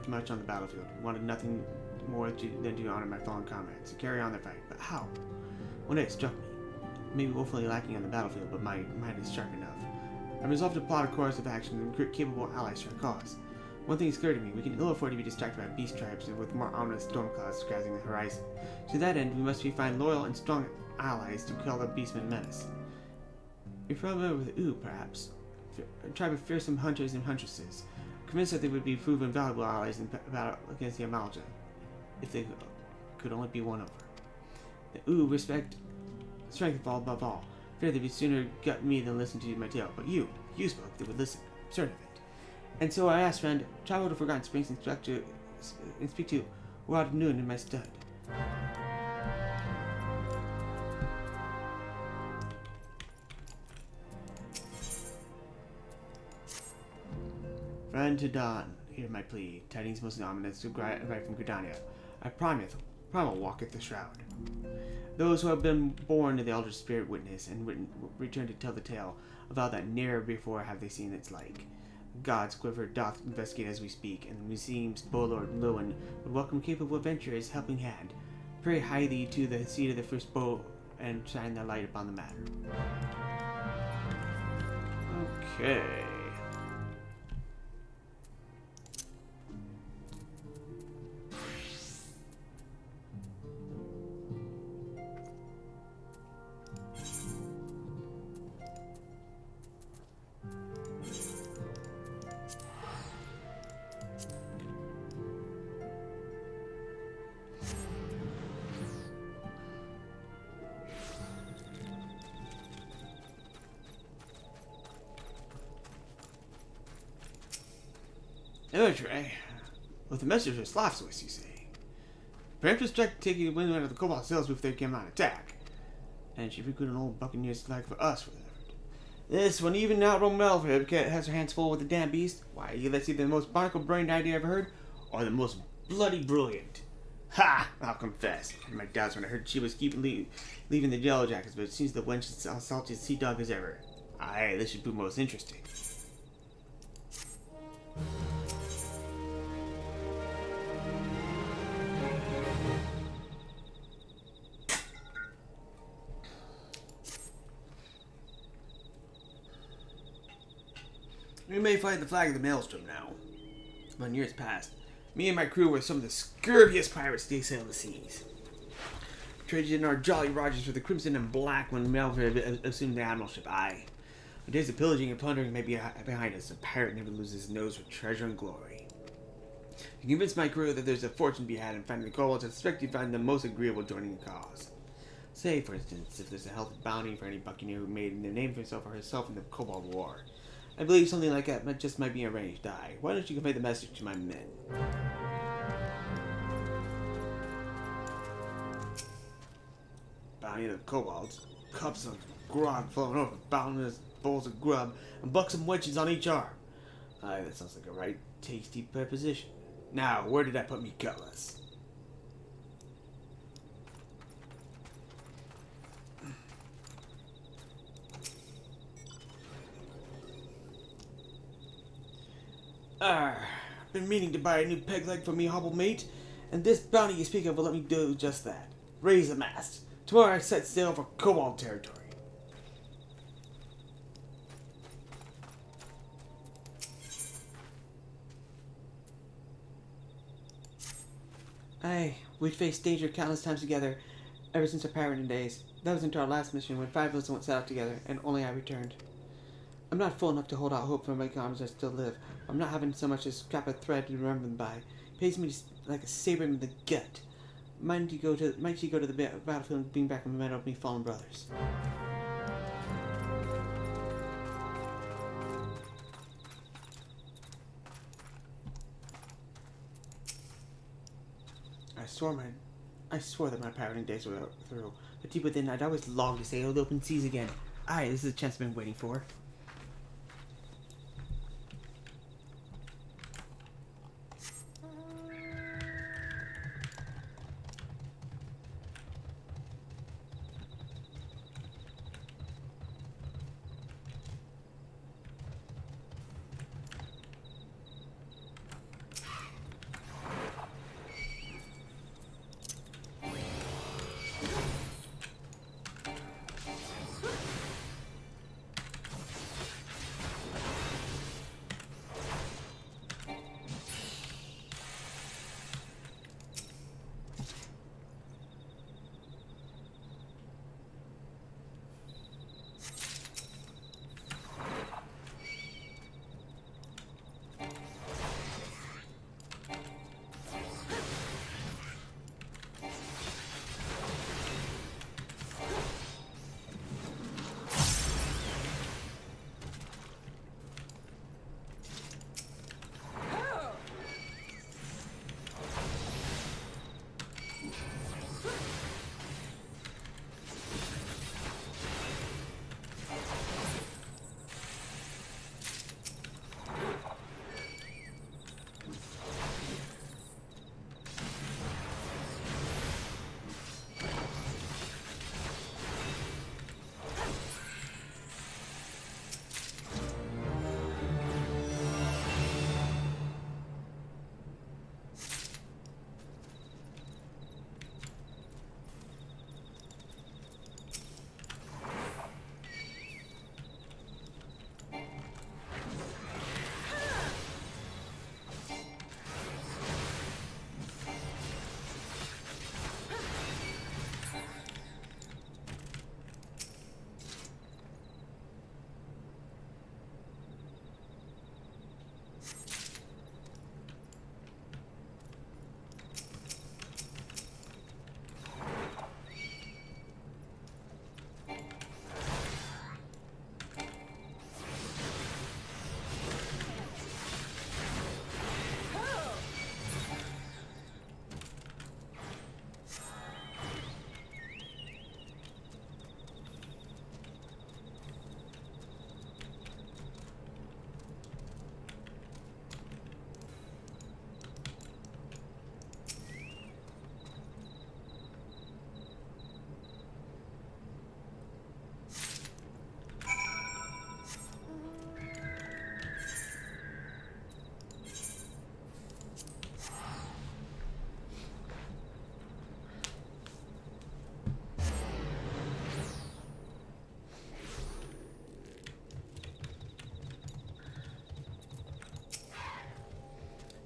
much on the battlefield. Wanted nothing more than to honor my fallen comrades, to carry on the fight. But how? One day it struck me. Maybe woefully lacking on the battlefield, but my mind is sharp enough. I resolved to plot a course of action and recruit capable allies to our cause. One thing is clear to me: we can ill afford to be distracted by beast tribes with more ominous storm clouds disguising the horizon. To that end, we must find loyal and strong allies to quell the beastman menace. You're familiar with perhaps? fearsome hunters and huntresses, convinced that they would be proven valuable allies in battle against the Amalja, if they could only be won over. The strength of all above all. Fear they would sooner gut me than listen to my tale. But you spoke, they would listen. I'm certain of it. And so I asked friend, travel to Forgotten Springs and speak to Rod Noon in my stud. Friend to Dawn, hear my plea. Tidings most ominous to right from Gridania. I primal walketh the shroud. Those who have been born to the Elder Spirit witness and return to tell the tale, avow that ne'er before have they seen its like. God's quiver doth investigate as we speak, and meseems Bolord Lowen would welcome capable adventurers helping hand. Pray hie thee to the seat of the first bow and shine thy light upon the matter. Okay. Trey, with the message of Slavswiss, you say. Perhaps strike taking the wind out of the Cobalt sails if they came on attack. And she recruited an old buccaneer's flag for us for the effort. This one, even now, Melford has her hands full with the damn beast. Why, let's see the most barnacle-brained idea I ever heard, or the most bloody brilliant. Ha! I'll confess. I had my doubts when I heard she was leaving the Yellow Jackets, but it seems the wench is as salty as sea dog as ever. Aye, this should be most interesting. We may find the flag of the Maelstrom now. But in years past, me and my crew were some of the scurviest pirates to sail the seas. Traded in our Jolly Rogers for the Crimson and Black when Melford assumed the admiralship. Aye. The days of pillaging and plundering may be behind us. A pirate never loses his nose for treasure and glory. To convince my crew that there's a fortune to be had in finding the kobolds, I suspect you find them most agreeable joining the cause. Say, for instance, if there's a healthy bounty for any buccaneer who made a name for himself or herself in the Kobold War. I believe something like that might be arranged. Aye. Why don't you convey the message to my men? Bounty of the kobolds. Cups of grog flowing over, boundless bowls of grub, and buxom wenches on each arm. Aye, that sounds like a right tasty preposition. Now, where did I put me cutlass? Been meaning to buy a new peg leg for me humble mate, and this bounty you speak of will let me do just that. Raise the mast. Tomorrow I set sail for Kobold territory. Aye, we'd faced danger countless times together ever since our pirating days. That was into our last mission when 5 of us went set out together, and only I returned. I'm not full enough to hold out hope for my comrades that still live. I'm not having so much as scrap a thread to remember them by. It pays me like a saber in the gut. Might you go to the battlefield and bring back a memento of me fallen brothers? I swore that my pirating days were through, but deep within I'd always longed to sail the open seas again. Aye, this is the chance I've been waiting for.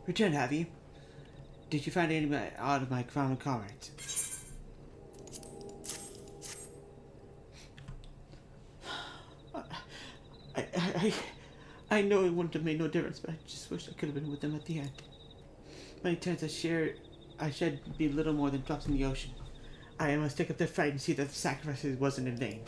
Returned, have you? Did you find anybody out of my found comrades? I know it wouldn't have made no difference, but I just wish I could have been with them at the end. Many times I shed be little more than drops in the ocean. I must take up the fight and see that the sacrifice wasn't in vain.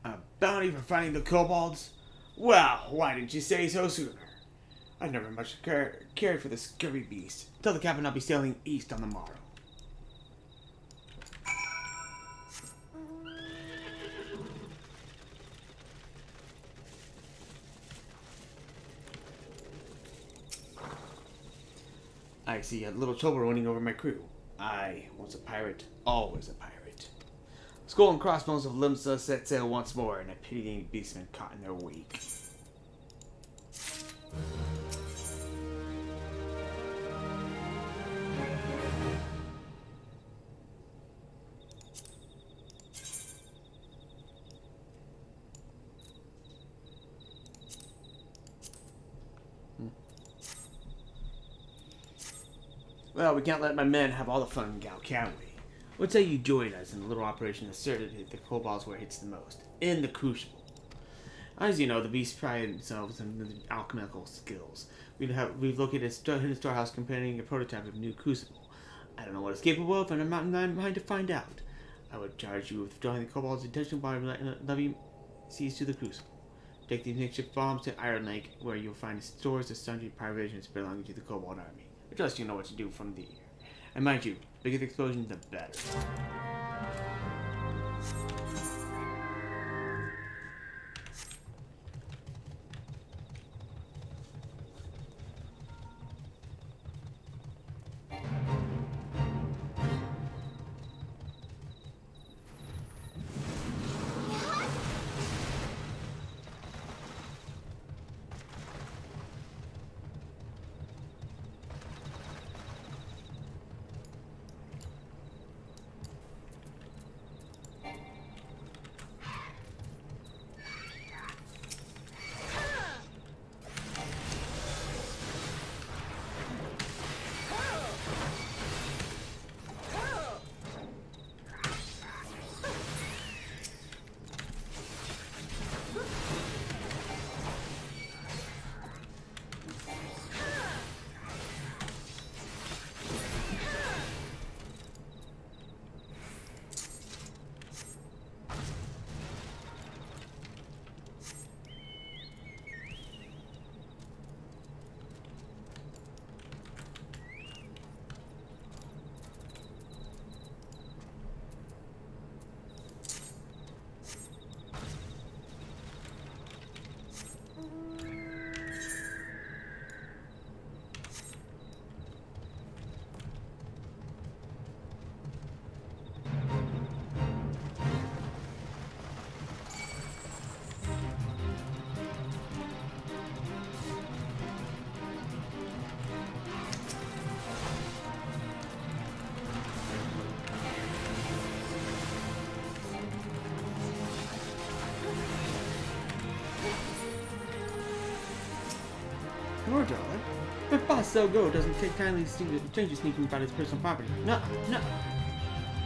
A bounty for finding the kobolds? Well, why didn't you say so sooner? I never much cared for the scurvy beast. Tell the captain I'll be sailing east on the morrow. I see a little trouble running over my crew. I, once a pirate, always a pirate. Skull and crossbones of Limsa set sail once more, and a pitying beastman caught in their wake. Well, we can't let my men have all the fun in Gal, can we? What say you join us in a little operation asserted to hit the kobolds where it hits the most? In the Crucible. As you know, the beasts pride themselves on their alchemical skills. We've located a hidden storehouse containing a prototype of new Crucible. I don't know what it's capable of, and I'm not in my mind to find out. I would charge you with drawing the kobolds' attention by levying seas to the Crucible. Take these makeshift bombs to Iron Lake, where you'll find stores of sundry provisions belonging to the kobold army. I trust you know what to do from the air. And mind you, the bigger the explosion, the better. Your darling. But Boss So-Go doesn't take kindly to strangers sneaking about his personal property. No.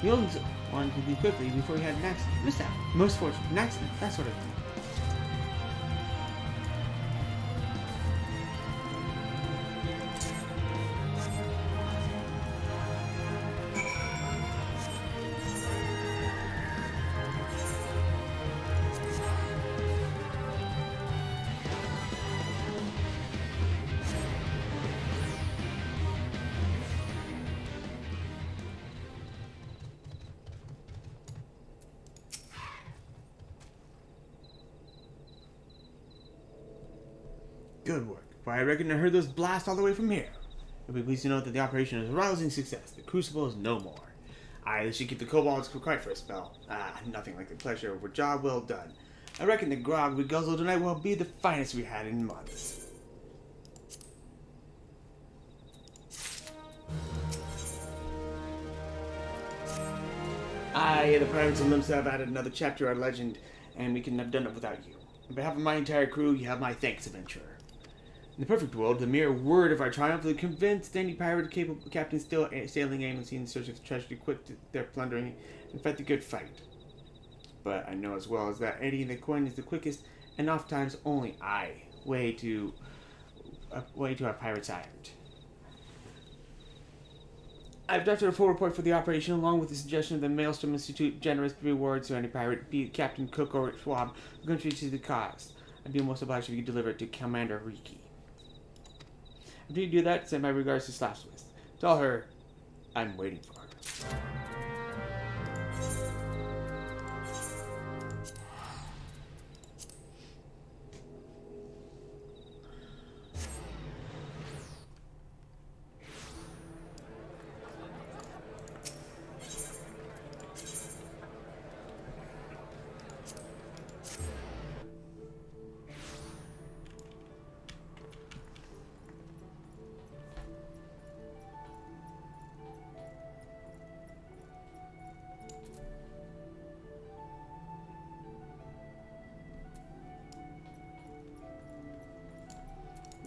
He owns wanted to leave quickly before he had an accident. Mishap. Misfortune. An accident. That sort of thing. Good work, for I reckon I heard those blasts all the way from here. You'll be pleased to know that the operation is a rousing success. The Crucible is no more. Aye, this should keep the kobolds quiet for a spell. Nothing like the pleasure of a job well done. I reckon the grog we guzzled tonight will be the finest we had in months. Aye, the pirates of Limsa have added another chapter to our legend, and we couldn't have done it without you. On behalf of my entire crew, you have my thanks, adventurer. In the perfect world, the mere word of our triumph would convince any pirate captain still sailing aimlessly in search of treasure to quit their plundering and fight the good fight. But I know as well as that Eddie the coin is the quickest and oftentimes only way to our pirate's island. I've drafted a full report for the operation along with the suggestion of the Maelstrom Institute generous rewards to any pirate, be it Captain Cook or Schwab, who contributes to the cause. I'd be most obliged if you could deliver it to Commander Riki. After you do that, send my regards to Slapsmith. Tell her I'm waiting for her.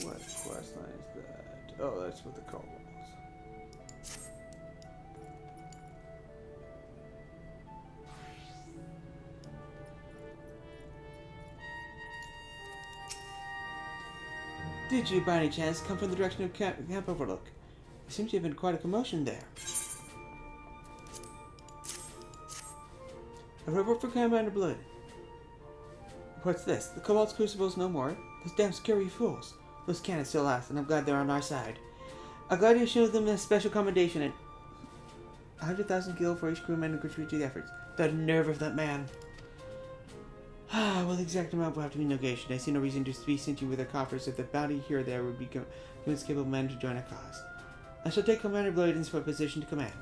What quest line is that? Oh, that's what the call was. Did you, by any chance, come from the direction of Camp Overlook? There seems to have been quite a commotion there. A report for Commander Blood. What's this? The Cobalt's Crucible's no more? Those damn scary fools. Those cannons still last, and I'm glad they're on our side. I'm glad you showed them a special commendation and 100,000 gil for each crewman who contributed to the efforts. The nerve of that man. Well, the exact amount will have to be negotiated. I see no reason to be stingy with their coffers if the bounty here or there would be convince capable men to join our cause. I shall take Commander Blade into a position to command.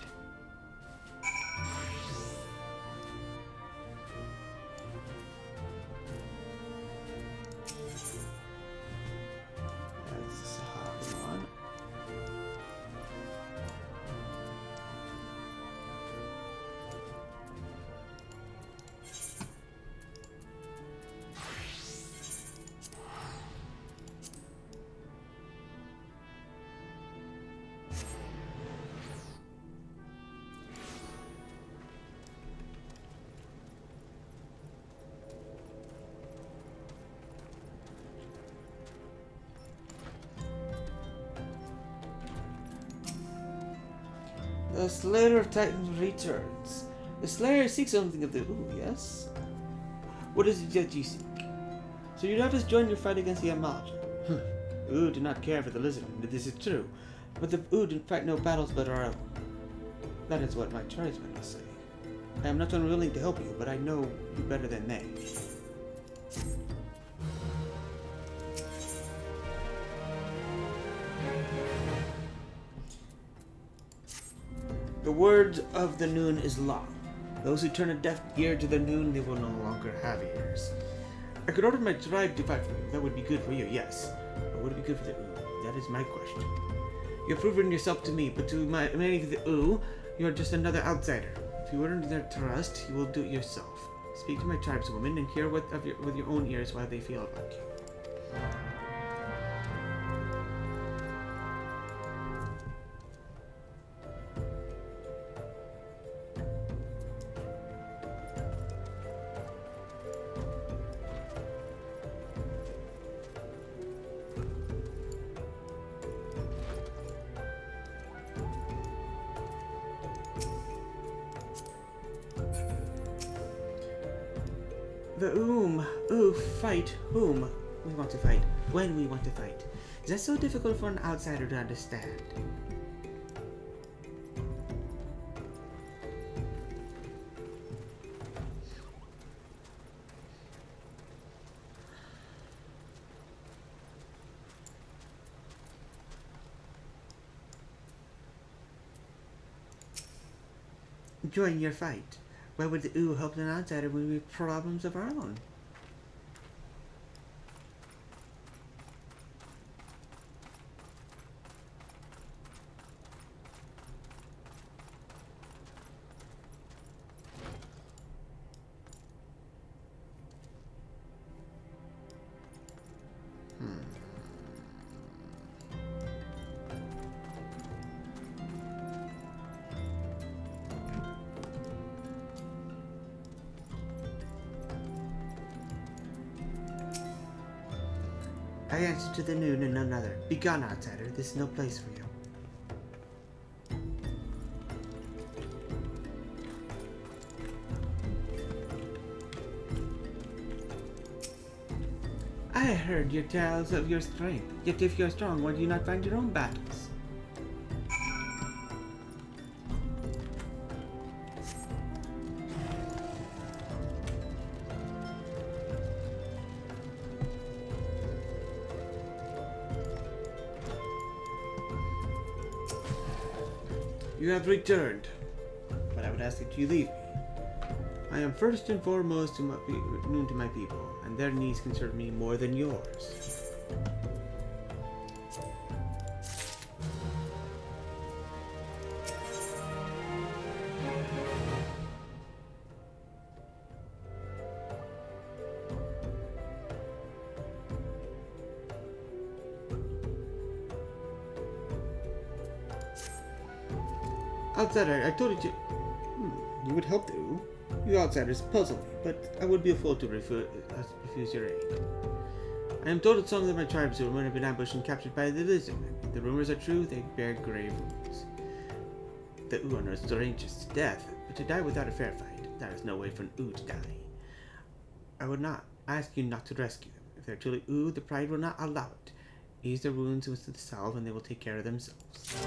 The Slayer of Titans returns. The Slayer seeks something of the Ooh, yes? What is it that you seek? So you'd have us join your fight against the Amalja. Ooh do not care for the lizard, this is true. But the Ooh didn't fight no battles but our own. That is what my tribesmen will say. I am not unwilling to help you, but I know you better than they. The word of the noon is law. Those who turn a deaf ear to the noon, they will no longer have ears. I could order my tribe to fight for you. That would be good for you, yes. But would it be good for the Ooh? That is my question. You have proven yourself to me, but to many of the Ooh, you are just another outsider. If you earn their trust, you will do it yourself. Speak to my tribeswomen and hear with your own ears how they feel about you. The fight whom we want to fight, when we want to fight. Is that so difficult for an outsider to understand? Join your fight. Why would the Ooh help an outsider when we have problems of our own? I answer to the noon and none other. Begone, outsider. This is no place for you. I heard your tales of your strength. Yet if you're strong, why do you not find your own battles? You have returned, but I would ask that you leave me. I am first and foremost known to my people, and their needs concern me more than yours. Outsider, I told you to... you would help too. You outsiders puzzle me, but I would be a fool to refuse your aid. I am told that some of my tribesmen have been ambushed and captured by the lizardmen. If the rumors are true, they bear grave wounds. The Ooh are no strangers to death, but to die without a fair fight, there is no way for an Ooh to die. I would not ask you not to rescue them. If they are truly Ooh, the pride will not allow it. Ease their wounds with the salve and they will take care of themselves.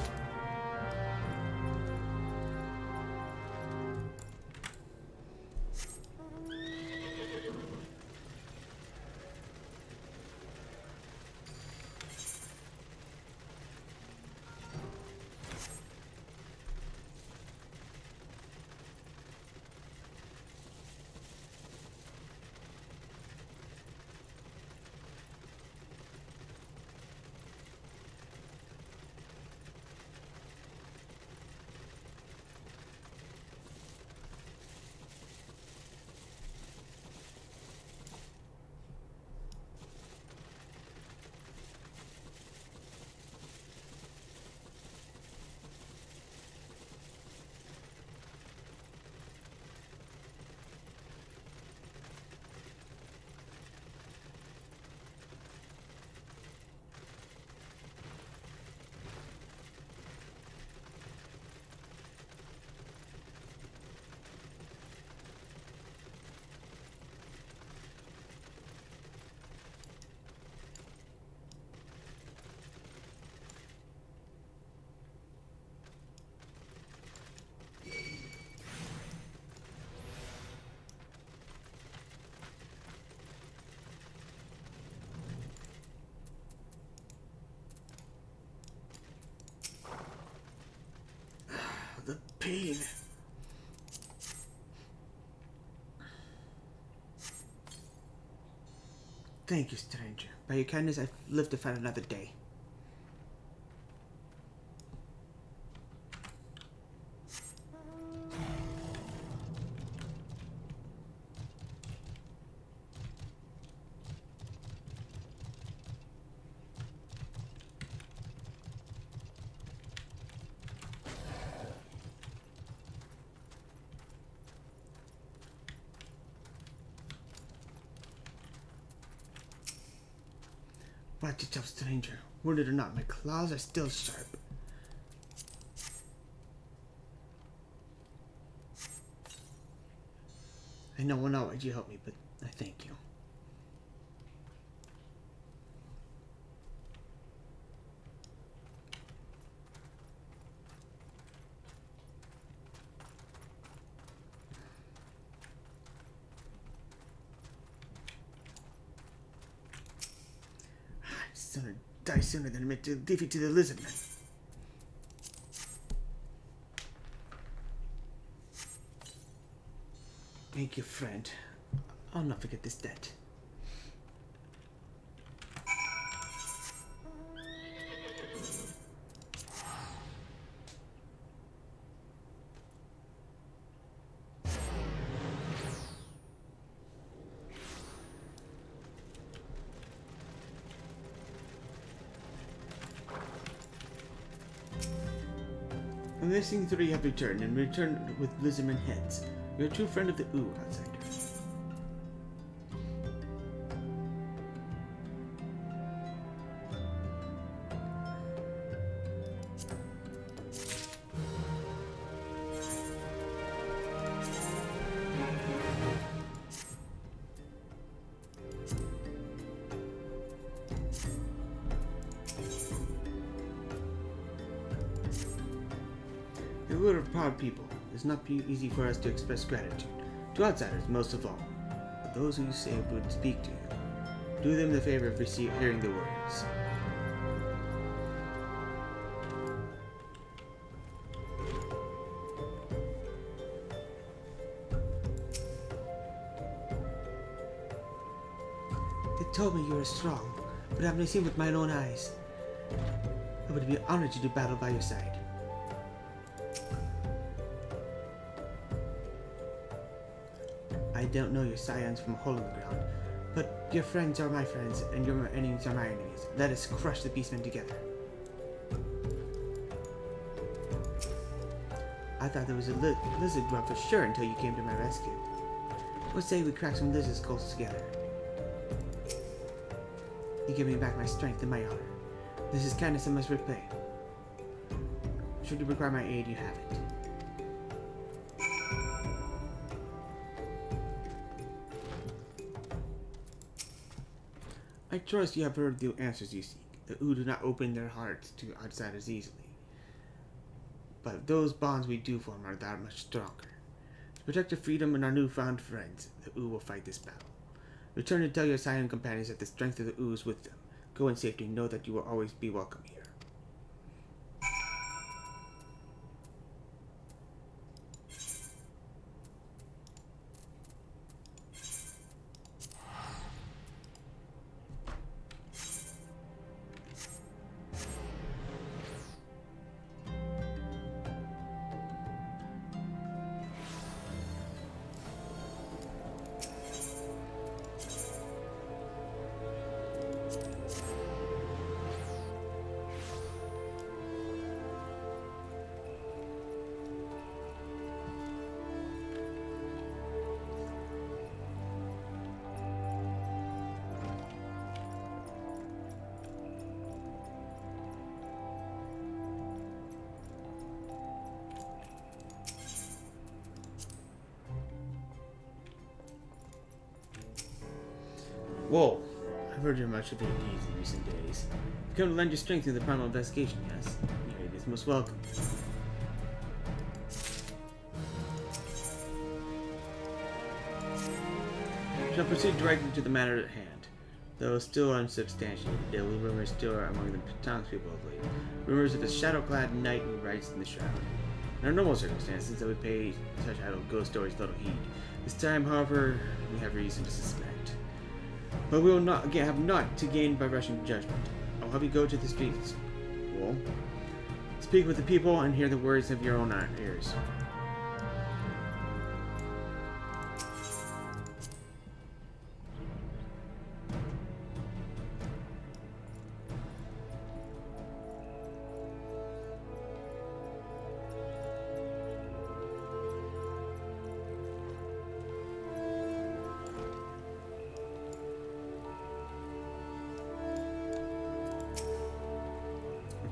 The pain. Thank you, stranger. By your kindness, I've lived to fight another day. Watch yourself, stranger. Wounded or not, my claws are still sharp. I know why'd you help me, but I thank you. Die sooner than admit to defeat to the lizardmen. Thank you, friend. I'll not forget this debt. The missing three have returned, and returned with lizardmen heads. You're a true friend of the Ooh, outsider. The rule of proud people. It's not easy for us to express gratitude. To outsiders, most of all. But those who you saved would speak to you. Do them the favor of hearing the words. They told me you were strong, but having seen with my own eyes, I would be honored to do battle by your side. I don't know your scions from a hole in the ground, but your friends are my friends, and your enemies are my enemies. Let us crush the beastmen together. I thought there was a lizard grub for sure until you came to my rescue. What say we crack some lizard skulls together? You give me back my strength and my honor. This is kindness I must repay. Should you require my aid, you have it. I trust you have heard the answers you seek. The Wu do not open their hearts to outsiders easily. But those bonds we do form are that much stronger. To protect your freedom and our newfound friends, the Wu will fight this battle. Return and tell your Scion companions that the strength of the Wu is with them. Go in safety and know that you will always be welcome here. Wol, I've heard much of your deeds in recent days. You've come to lend your strength to the primal investigation, yes? Your aid is most welcome. We shall proceed directly to the matter at hand. Though still unsubstantiated, daily rumors still are among the townspeople of late. Rumors of a shadow-clad knight who rides in the shroud. In our normal circumstances, I would pay such idle ghost stories little heed. This time, however, we have reason to suspect. But we will not have naught to gain by rushing to judgment. I'll have you go to the streets, Wol. Speak with the people and hear the words of your own ears.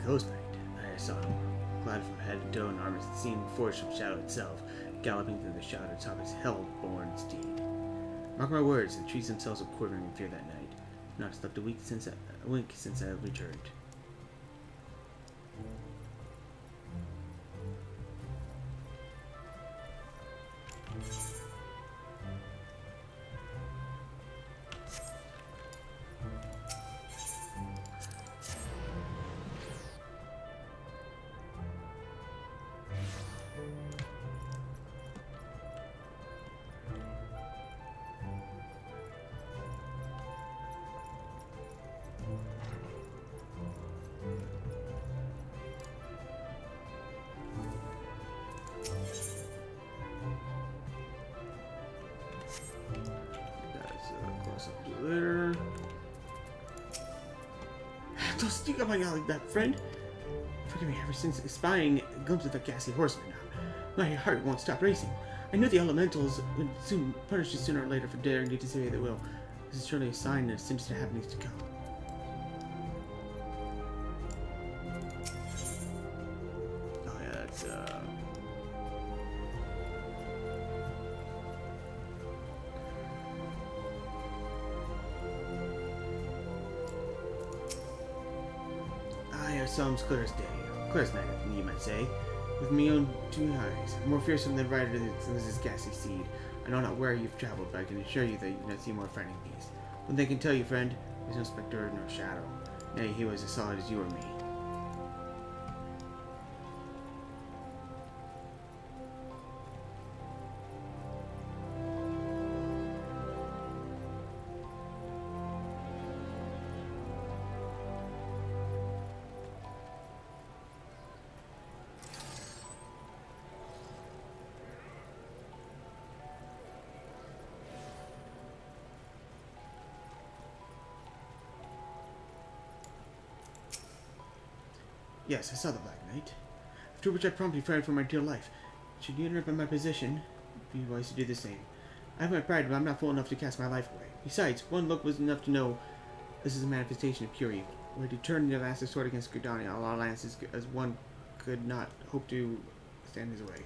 Ghost Knight. I saw him, clad from head to toe in armor that seemed forged from shadow itself, galloping through the shadow atop his hell-born steed. Mark my words, the trees themselves were quivering in fear that night. Not slept a wink since I returned. Later. Don't sneak up on you like that, friend. Forgive me, ever since spying a glimpse of the ghastly horseman, my heart won't stop racing. I knew the elementals would soon punish you sooner or later for daring to disobey their will. This is surely a sign of sinister happenings to come. Oh yeah, that's saw him clear as day. Clear as night, you might say. With my own 2 eyes. More fearsome than rider that loses ghastly seed. I know not where you've traveled, but I can assure you that you've not seen more frightening beasts. One thing I can tell you, friend, there's no spectre nor shadow. Nay, he was as solid as you or me. Yes, I saw the Black Knight. After which I promptly fired for my dear life. Should you interrupt my position, it'd be wise to do the same. I have my pride, but I'm not fool enough to cast my life away. Besides, one look was enough to know this is a manifestation of pure evil. Were to turn the elastic sword against Gridani, all our lances as one could not hope to stand his way.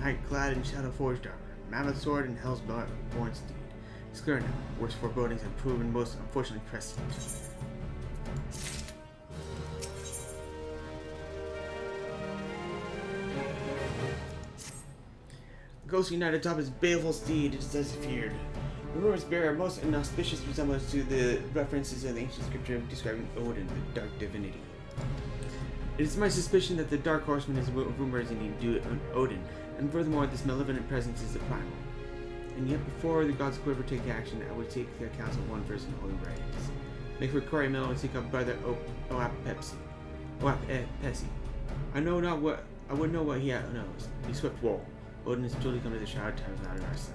Knight clad in shadow-forged armor, mammoth sword and hell's born steed. It's clear now. Worst forebodings have proven most unfortunately prescient. The ghostly knight atop his baleful steed is as feared. The rumors bear a most inauspicious resemblance to the references in the ancient scripture describing Odin, the dark divinity. It is my suspicion that the Dark Horseman is rumored indeed Odin, and furthermore, this malevolent presence is the primal. And yet, before the gods could ever take action, I would take the accounts of one person holding writings. Make for Corey Mill and seek out brother Oap-Pepsi. I know not what I would know what he knows. Be swift wool. Odin has truly come to the Shroud. Time is not on our side.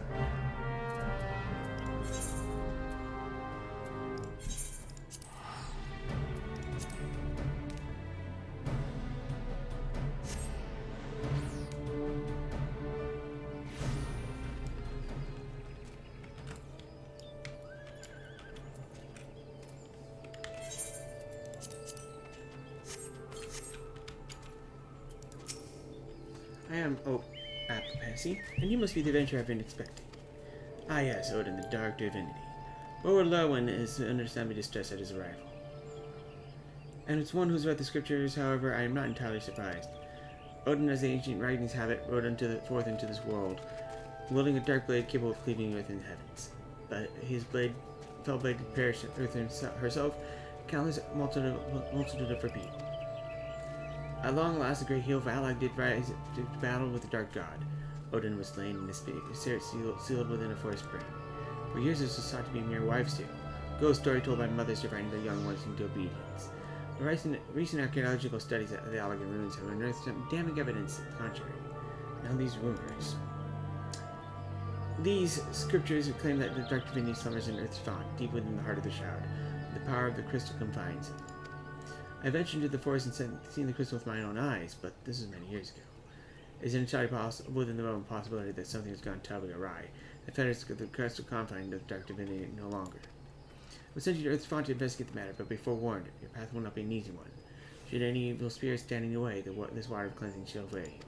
I am Oap-Pepsi, and you must be the adventurer I've been expecting. Ah yes, Odin, the dark divinity. Lord Lowen is understandably distressed at his arrival. And it's one who's read the scriptures, however, I am not entirely surprised. Odin, as the ancient writings have it, rode forth into this world, wielding a dark blade capable of cleaving earth and heavens. But his fell blade could perish earth herself, countless multitude of her people. At long last, the great heel of Alag did rise to battle with the dark god. Odin was slain, and his spirit sealed within a forest spring. For years, this was thought to be a mere wives' tale, a ghost story told by mothers to frighten their young ones into obedience. The recent archaeological studies of the Allagan ruins have unearthed some damning evidence to the contrary. Now these rumors. These scriptures claim that the dark divinity slumbers in Earth's font, deep within the heart of the Shroud. The power of the crystal confines it. I ventured into the forest and seen the crystal with my own eyes, but this was many years ago. Is it entirely possible, within the realm of possibility, that something has gone terribly awry? The fetters of the crystal confine of the dark divinity no longer. I was sent you to Earth's font to investigate the matter, but be forewarned, your path will not be an easy one. Should any evil spirit standing in the way, this water of cleansing shall avail you.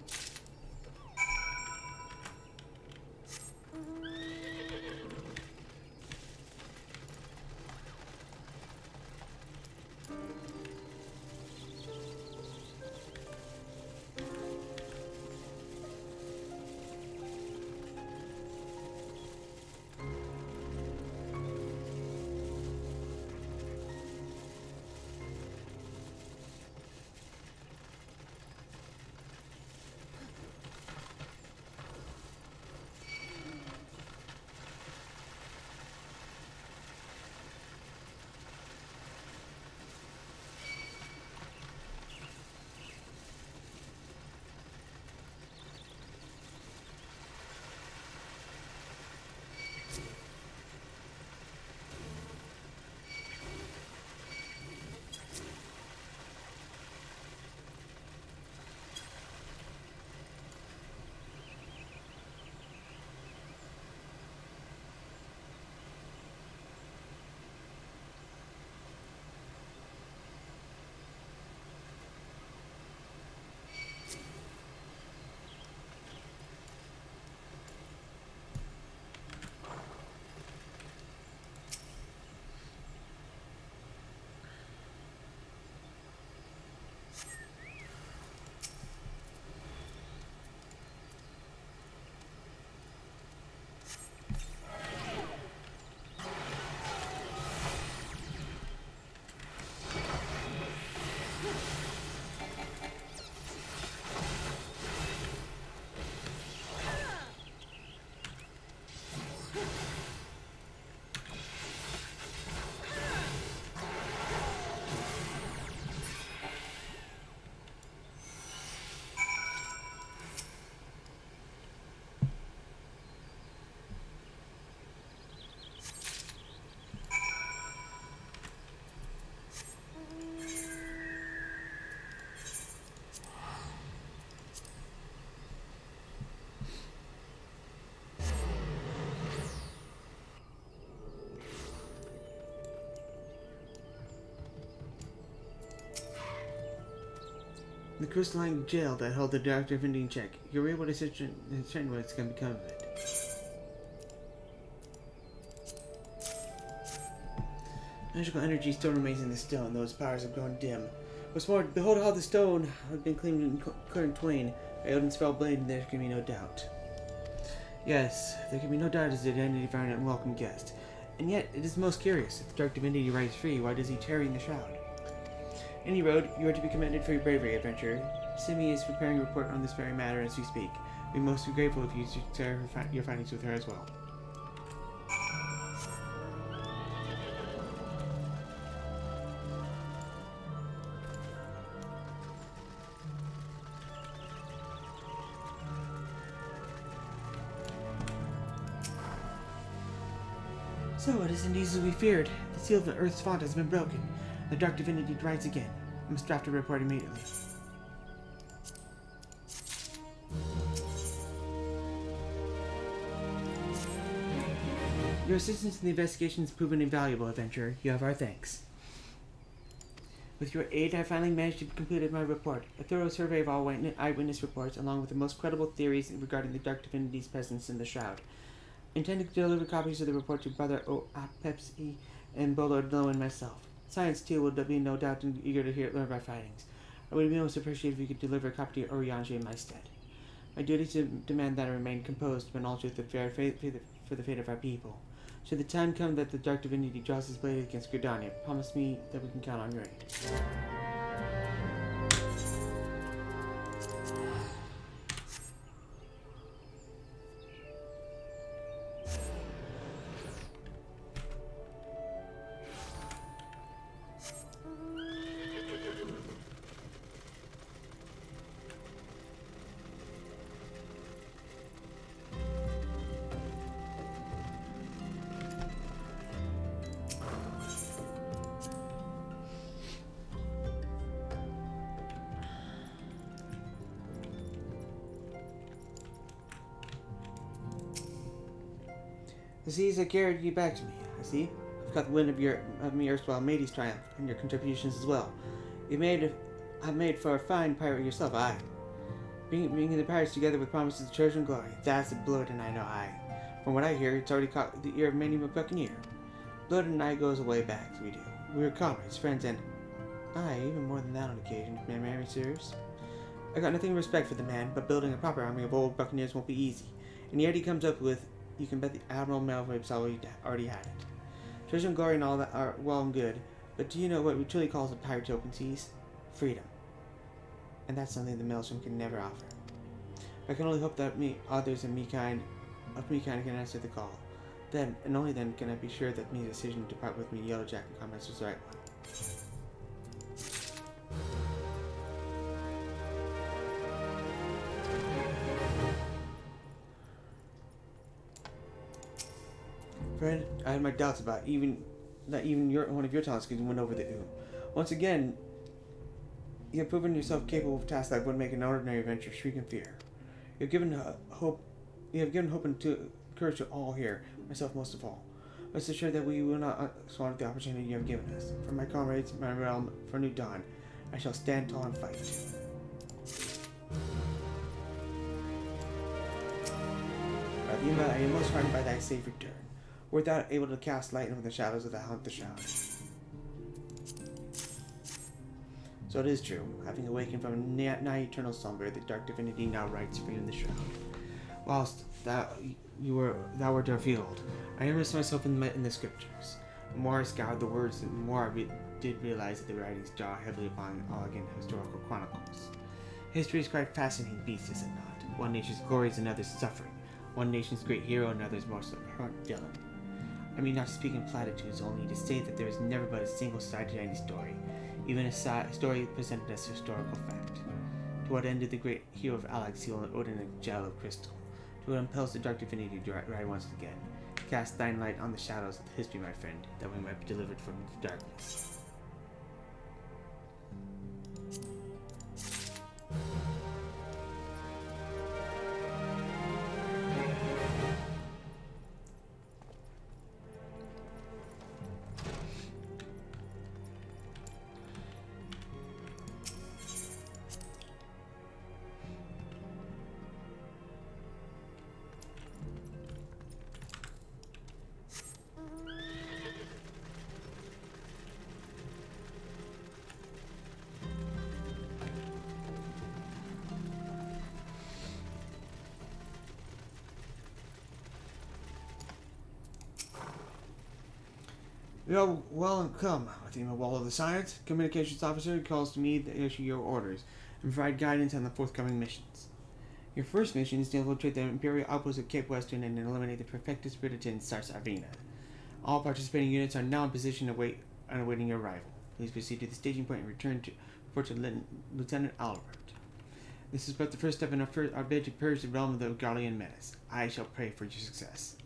The crystalline jail that held the Doctor of Indy in check. You were able to discern what's going to become of it. Magical energy still remains in the stone, though its powers have grown dim. What's more, behold how the stone has been cleaned and cut in twain by Odin's fell blade, and there can be no doubt. Yes, there can be no doubt as the identity of our unwelcome guest. And yet, it is most curious. If the Dark Divinity rides free, why does he tarry in the shroud? Any road, you are to be commended for your bravery, adventurer. Simi is preparing a report on this very matter as we speak. We most be grateful if you share your findings with her as well. So, it is indeed as we feared. The seal of the Earth's font has been broken. The Dark Divinity rides again. I must draft a report immediately. Your assistance in the investigation has proven invaluable, adventurer. You have our thanks. With your aid, I finally managed to complete my report. A thorough survey of all eyewitness reports, along with the most credible theories regarding the Dark Divinity's presence in the Shroud. Intended to deliver copies of the report to Brother Pepsi and Bolo Dlo and myself. Science, too, will be no doubt eager to learn of our findings. I would be most appreciative if you could deliver a copy to Oriange in my stead. My duty is to demand that I remain composed, but also for the fate of our people. Should the time come that the Dark Divinity draws his blade against Gridania, promise me that we can count on your aid. The seas have carried you back to me, I see. I've got the wind of me erstwhile matey's triumph, and your contributions as well. I've made for a fine pirate yourself, aye. Bringing the pirates together with promises of treasure and glory, that's a blood, and I know aye. From what I hear, it's already caught the ear of many a buccaneer. Blood and I goes way back, we do. We were comrades, friends, and aye, even more than that on occasion, if my memory serves. I got nothing but respect for the man, but building a proper army of old buccaneers won't be easy. And yet he comes up with, you can bet the Admiral Malfoy's already had it. Treasure and glory and all that are well and good, but do you know what we truly call the pirate open seas? Freedom. And that's something the Maelstrom can never offer. I can only hope that others of me kind can answer the call. Then, and only then, can I be sure that my decision to part with me Yellowjack and comrades was the right one. Friend, I had my doubts about one of your talents could win over the Ooh. Once again, you have proven yourself capable of tasks that would make an ordinary adventurer shriek in fear. You have given hope and courage to all here, myself most of all. Rest assured that we will not squander the opportunity you have given us. For my comrades, my realm, for New Dawn, I shall stand tall and fight. Rathima, I am most heartened by thy safe return. Wert thou able to cast light into the shadows of the haunt the shroud. So it is true. Having awakened from a nigh eternal slumber, the Dark Divinity now rides free in the shroud. Whilst thou wert afield, I immersed myself in the scriptures. The more I scoured the words, the more I did realize that the writings draw heavily upon elegant historical chronicles. History is quite fascinating beast, is it not? One nation's glory is another's suffering. One nation's great hero, another's more villain. I mean not to speak in platitudes, only to say that there is never but a single side to any story, even a story presented as historical fact. To what end did the great hero of Alag seal Odin a gel of crystal? To what impels the Dark Divinity to ride once again? Cast thine light on the shadows of history, my friend, that we might be delivered from the darkness. You're welcome, Rathima Wol of the Science. Communications Officer calls to me to issue your orders and provide guidance on the forthcoming missions. Your first mission is to infiltrate the Imperial outpost at Cape Western and eliminate the Perfectus Spiritus in Stars Arena. All participating units are now in position awaiting your arrival. Please proceed to the staging point and return to report to Lieutenant Albert. This is but the first step in our bid to purge the realm of the Guardian menace. I shall pray for your success.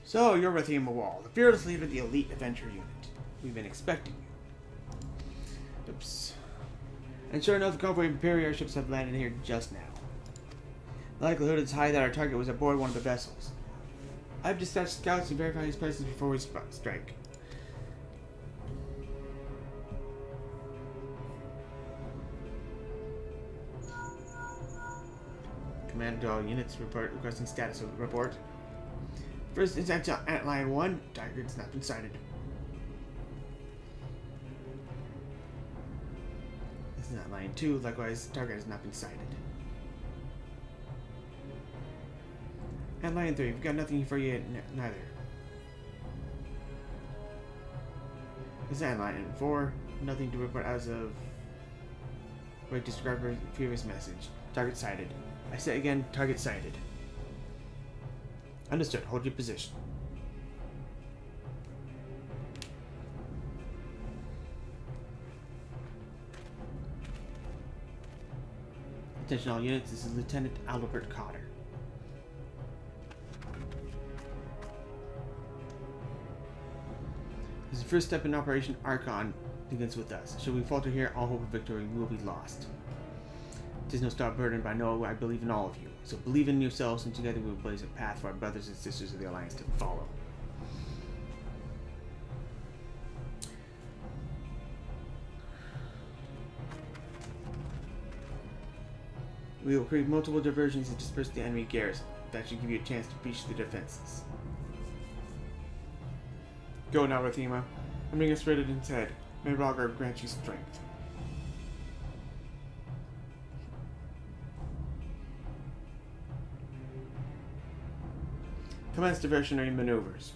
So, you're Rathima Wol, the fearless leader of the elite adventure unit. We've been expecting you. Oops. And sure enough, a convoy of Imperial airships have landed here just now. The likelihood is high that our target was aboard one of the vessels. I've dispatched scouts to verify his presence before we strike. Command to all units requesting status of report. First instance to Antlion 1, target has not been sighted. This is Antlion 2, likewise, target has not been sighted. Antlion 3, we've got nothing for you neither. This is Antlion 4, nothing to report as of... Wait, describe our previous message. Target sighted. I say again, target sighted. Understood. Hold your position. Attention all units, this is Lieutenant Albert Cotter. This is the first step in Operation Archon begins with us. Should we falter here, all hope of victory will be lost. It is no star burden, but I know I believe in all of you. So believe in yourselves, and together we will blaze a path for our brothers and sisters of the Alliance to follow. We will create multiple diversions and disperse the enemy garrison. That should give you a chance to breach the defenses. Go now, Rathima. I'm being spirited instead. May Rogar grant you strength. Commence diversionary maneuvers.